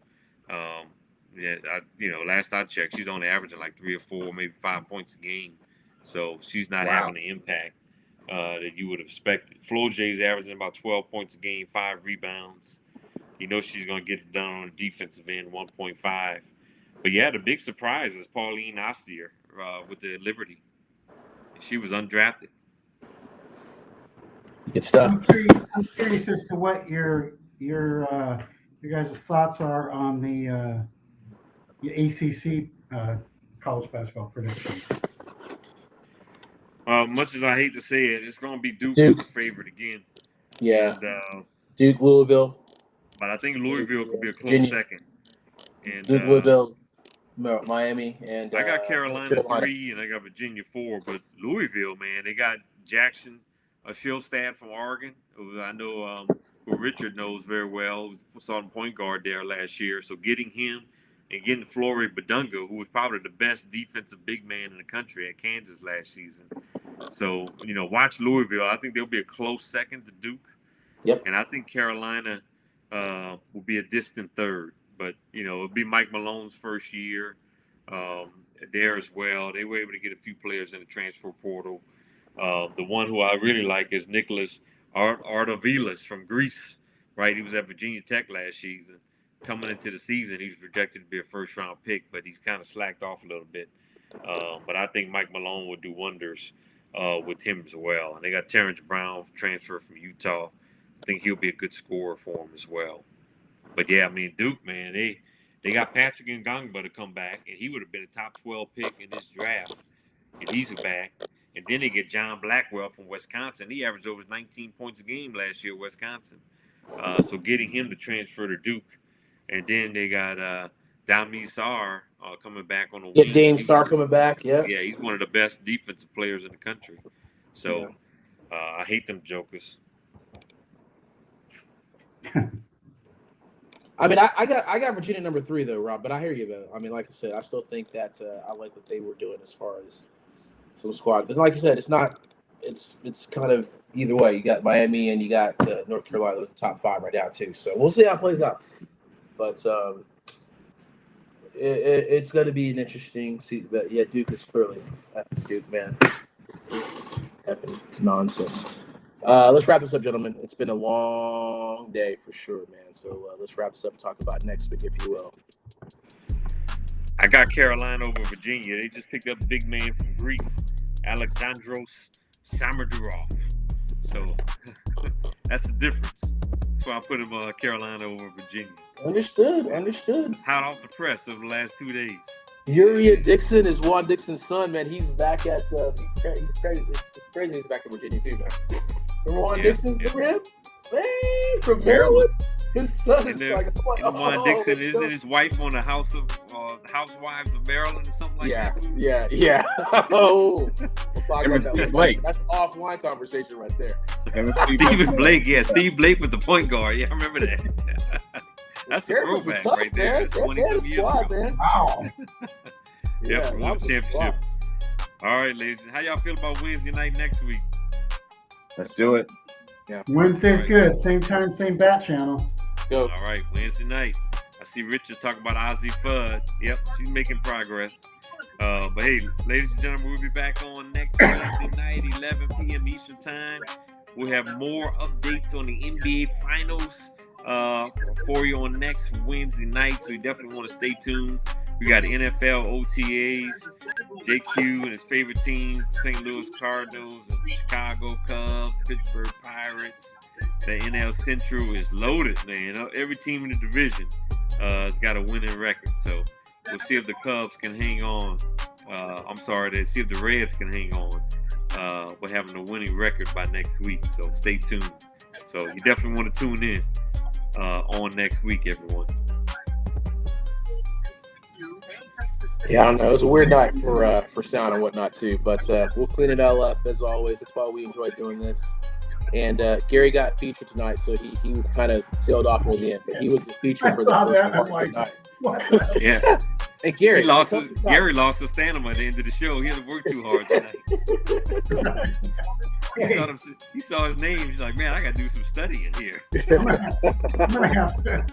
last I checked, she's only averaging like 3 or 4, maybe 5 points a game. So she's not having the impact that you would have expected. Flo J's averaging about 12 points a game, 5 rebounds. You know she's going to get it done on the defensive end, 1.5. But yeah, the big surprise is Pauline Ostier with the Liberty. She was undrafted. Good stuff. I'm curious as to what your guys' thoughts are on the ACC college basketball predictions. Much as I hate to say it, it's going to be Duke as the favorite again. Yeah. And, Duke, Louisville. But I think Louisville could be a close second. And Duke, Louisville, Miami, and I got Carolina 3 and I got Virginia 4. But Louisville, man, they got Jackson Shilstad from Oregon, who I know who Richard knows very well. Who saw him point guard there last year. So getting him and getting Flory Badunga, who was probably the best defensive big man in the country at Kansas last season. So, watch Louisville. I think they'll be a close second to Duke. Yep. And I think Carolina will be a distant third. But, it'll be Mike Malone's first year there as well. They were able to get a few players in the transfer portal. The one who I really like is Nicholas Artovilas from Greece, right? He was at Virginia Tech last season. Coming into the season, he's projected to be a first-round pick, but he's kind of slacked off a little bit. But I think Mike Malone would do wonders with him as well. And they got Terrence Brown, transfer from Utah. I think he'll be a good scorer for them as well. But, yeah, I mean, Duke, man, they got Patrick Ngangba to come back, and he would have been a top 12 pick in this draft, and he's back. And then they get John Blackwell from Wisconsin. He averaged over 19 points a game last year at Wisconsin. So getting him to transfer to Duke. And then they got Dami Sarr coming back on the wing. Dame Sarr coming back, yeah. Yeah, he's one of the best defensive players in the country. So I hate them jokers. I mean, I got Virginia number 3 though, Rob. But I hear you, though. I mean, like I said, I still think that I like what they were doing as far as some squad. But like I said, it's not. It's kind of either way. You got Miami and you got North Carolina with the top 5 right now too. So we'll see how it plays out. But it's going to be an interesting season. But yeah, Duke is clearly Duke, man. Effing nonsense. Let's wrap this up, gentlemen. It's been a long day for sure, man. So let's wrap this up and talk about next week, if you will. I got Carolina over Virginia. They just picked up a big man from Greece, Alexandros Samardzov. So that's the difference. That's why I put him Carolina over Virginia. Understood. It's hot off the press over the last 2 days. Uriah Dixon is Juan Dixon's son, man. He's back at he's crazy. It's crazy he's back in Virginia too, man. Remember Juan Dixon? Remember him? Man, from Maryland. His son is Juan Dixon isn't his wife on the Housewives of Maryland or something like that? Yeah. Oh, we'll talk about that. Blake. That's off-line conversation right there. Stephen Blake, Steve Blake with the point guard. Yeah, I remember that. That's a throwback right there. 27 years ago. Man. Wow. Yep, won a championship. All right, ladies. How y'all feel about Wednesday night next week? Let's do it. Yeah. Wednesday's good. Same time, same bat channel. Go. All right, Wednesday night. I see Richard talking about Ozzy Fudd. Yep, she's making progress. But hey, ladies and gentlemen, we'll be back on next Wednesday night, 11 p.m. Eastern Time. We'll have more updates on the NBA Finals for you on next Wednesday night, so you definitely want to stay tuned. We got NFL OTAs, JQ and his favorite teams, St. Louis Cardinals, and Chicago Cubs, Pittsburgh Pirates. The NL Central is loaded, man. Every team in the division has got a winning record. So we'll see if the Cubs can hang on. See if the Reds can hang on with having a winning record by next week. So stay tuned. So you definitely want to tune in on next week, everyone. Yeah, I don't know. It was a weird night for sound and whatnot too, but we'll clean it all up as always. That's why we enjoy doing this. And Gary got featured tonight, so he kind of tailed off near the end. But he was the feature I for the saw first that. part I'm of like, the night. what? Yeah. And Gary Lost his stamina at the end of the show. He had to work too hard tonight. He saw his name. He's like, man, I got to do some studying here. I'm gonna have to.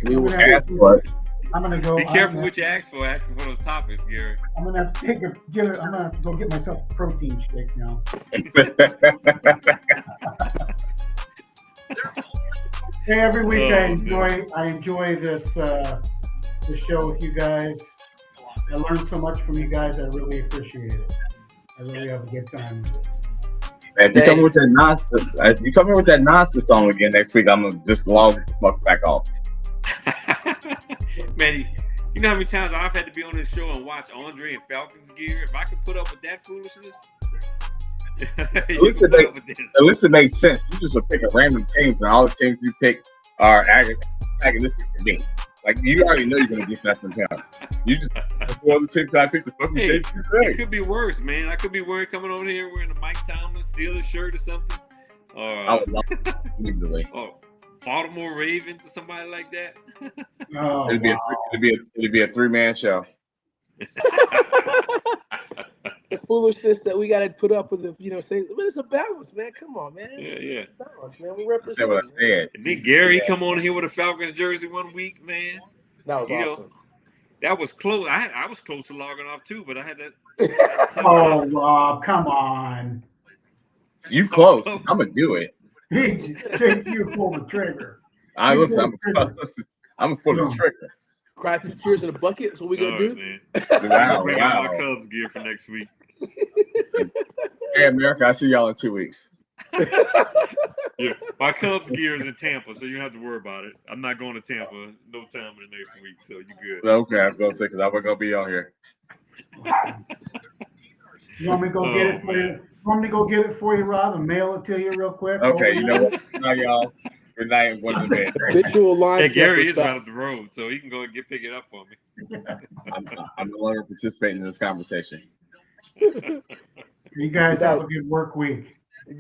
We will Ask for it. I'm gonna go. Be careful what you ask for. Asking for those topics, Gary. I'm gonna have to I'm gonna have to go get myself a protein shake now. Hey, every week I enjoy this show with you guys. I learned so much from you guys. I really appreciate it. I really have a good time with it. If you come in with that nonsense song again next week, I'm gonna just log the fuck back off. Man, you know how many times I've had to be on this show and watch Andre and Falcons gear? If I could put up with that foolishness, at least it makes sense. You just pick a random teams, and all the teams you pick are antagonistic to me. Like, you already know you're gonna get that from him. You just before the teams I pick the fucking team. It could be worse, man. I could be coming over here wearing a Mike Tomlin Steelers shirt or something. I would love it immediately. Or Baltimore Ravens or somebody like that. Oh, It'd be a 3-man show. the foolishness that we got to put up with, say, but it's a balance, man. Come on, man. Yeah. It's a balance, man. We Say represent. what I said. And then Gary come on here with a Falcons jersey one week, man. That was awesome. That was close. I was close to logging off too, but I had to. Oh, Rob, come on. You close. I'm gonna do it. You pull the trigger. I'm gonna pull the trigger. Cry 2 tears in a bucket. That's what we gonna do. Man. Wow, Bring out wow. my Cubs gear for next week. Hey, America, I'll see y'all in 2 weeks. Yeah, my Cubs gear is in Tampa, so you don't have to worry about it. I'm not going to Tampa no time in the next week, so you good. Okay, I was gonna say because I wasn't gonna be on here. You want me to go get it for you? You want me to go get it for you, Rob, and mail it to you real quick? Okay, you know what? Good night, y'all. Good night and one to bed. Visual lines. Hey, Gary is right up the road, so he can go and pick it up for me. I'm no longer participating in this conversation. You guys have a good work week.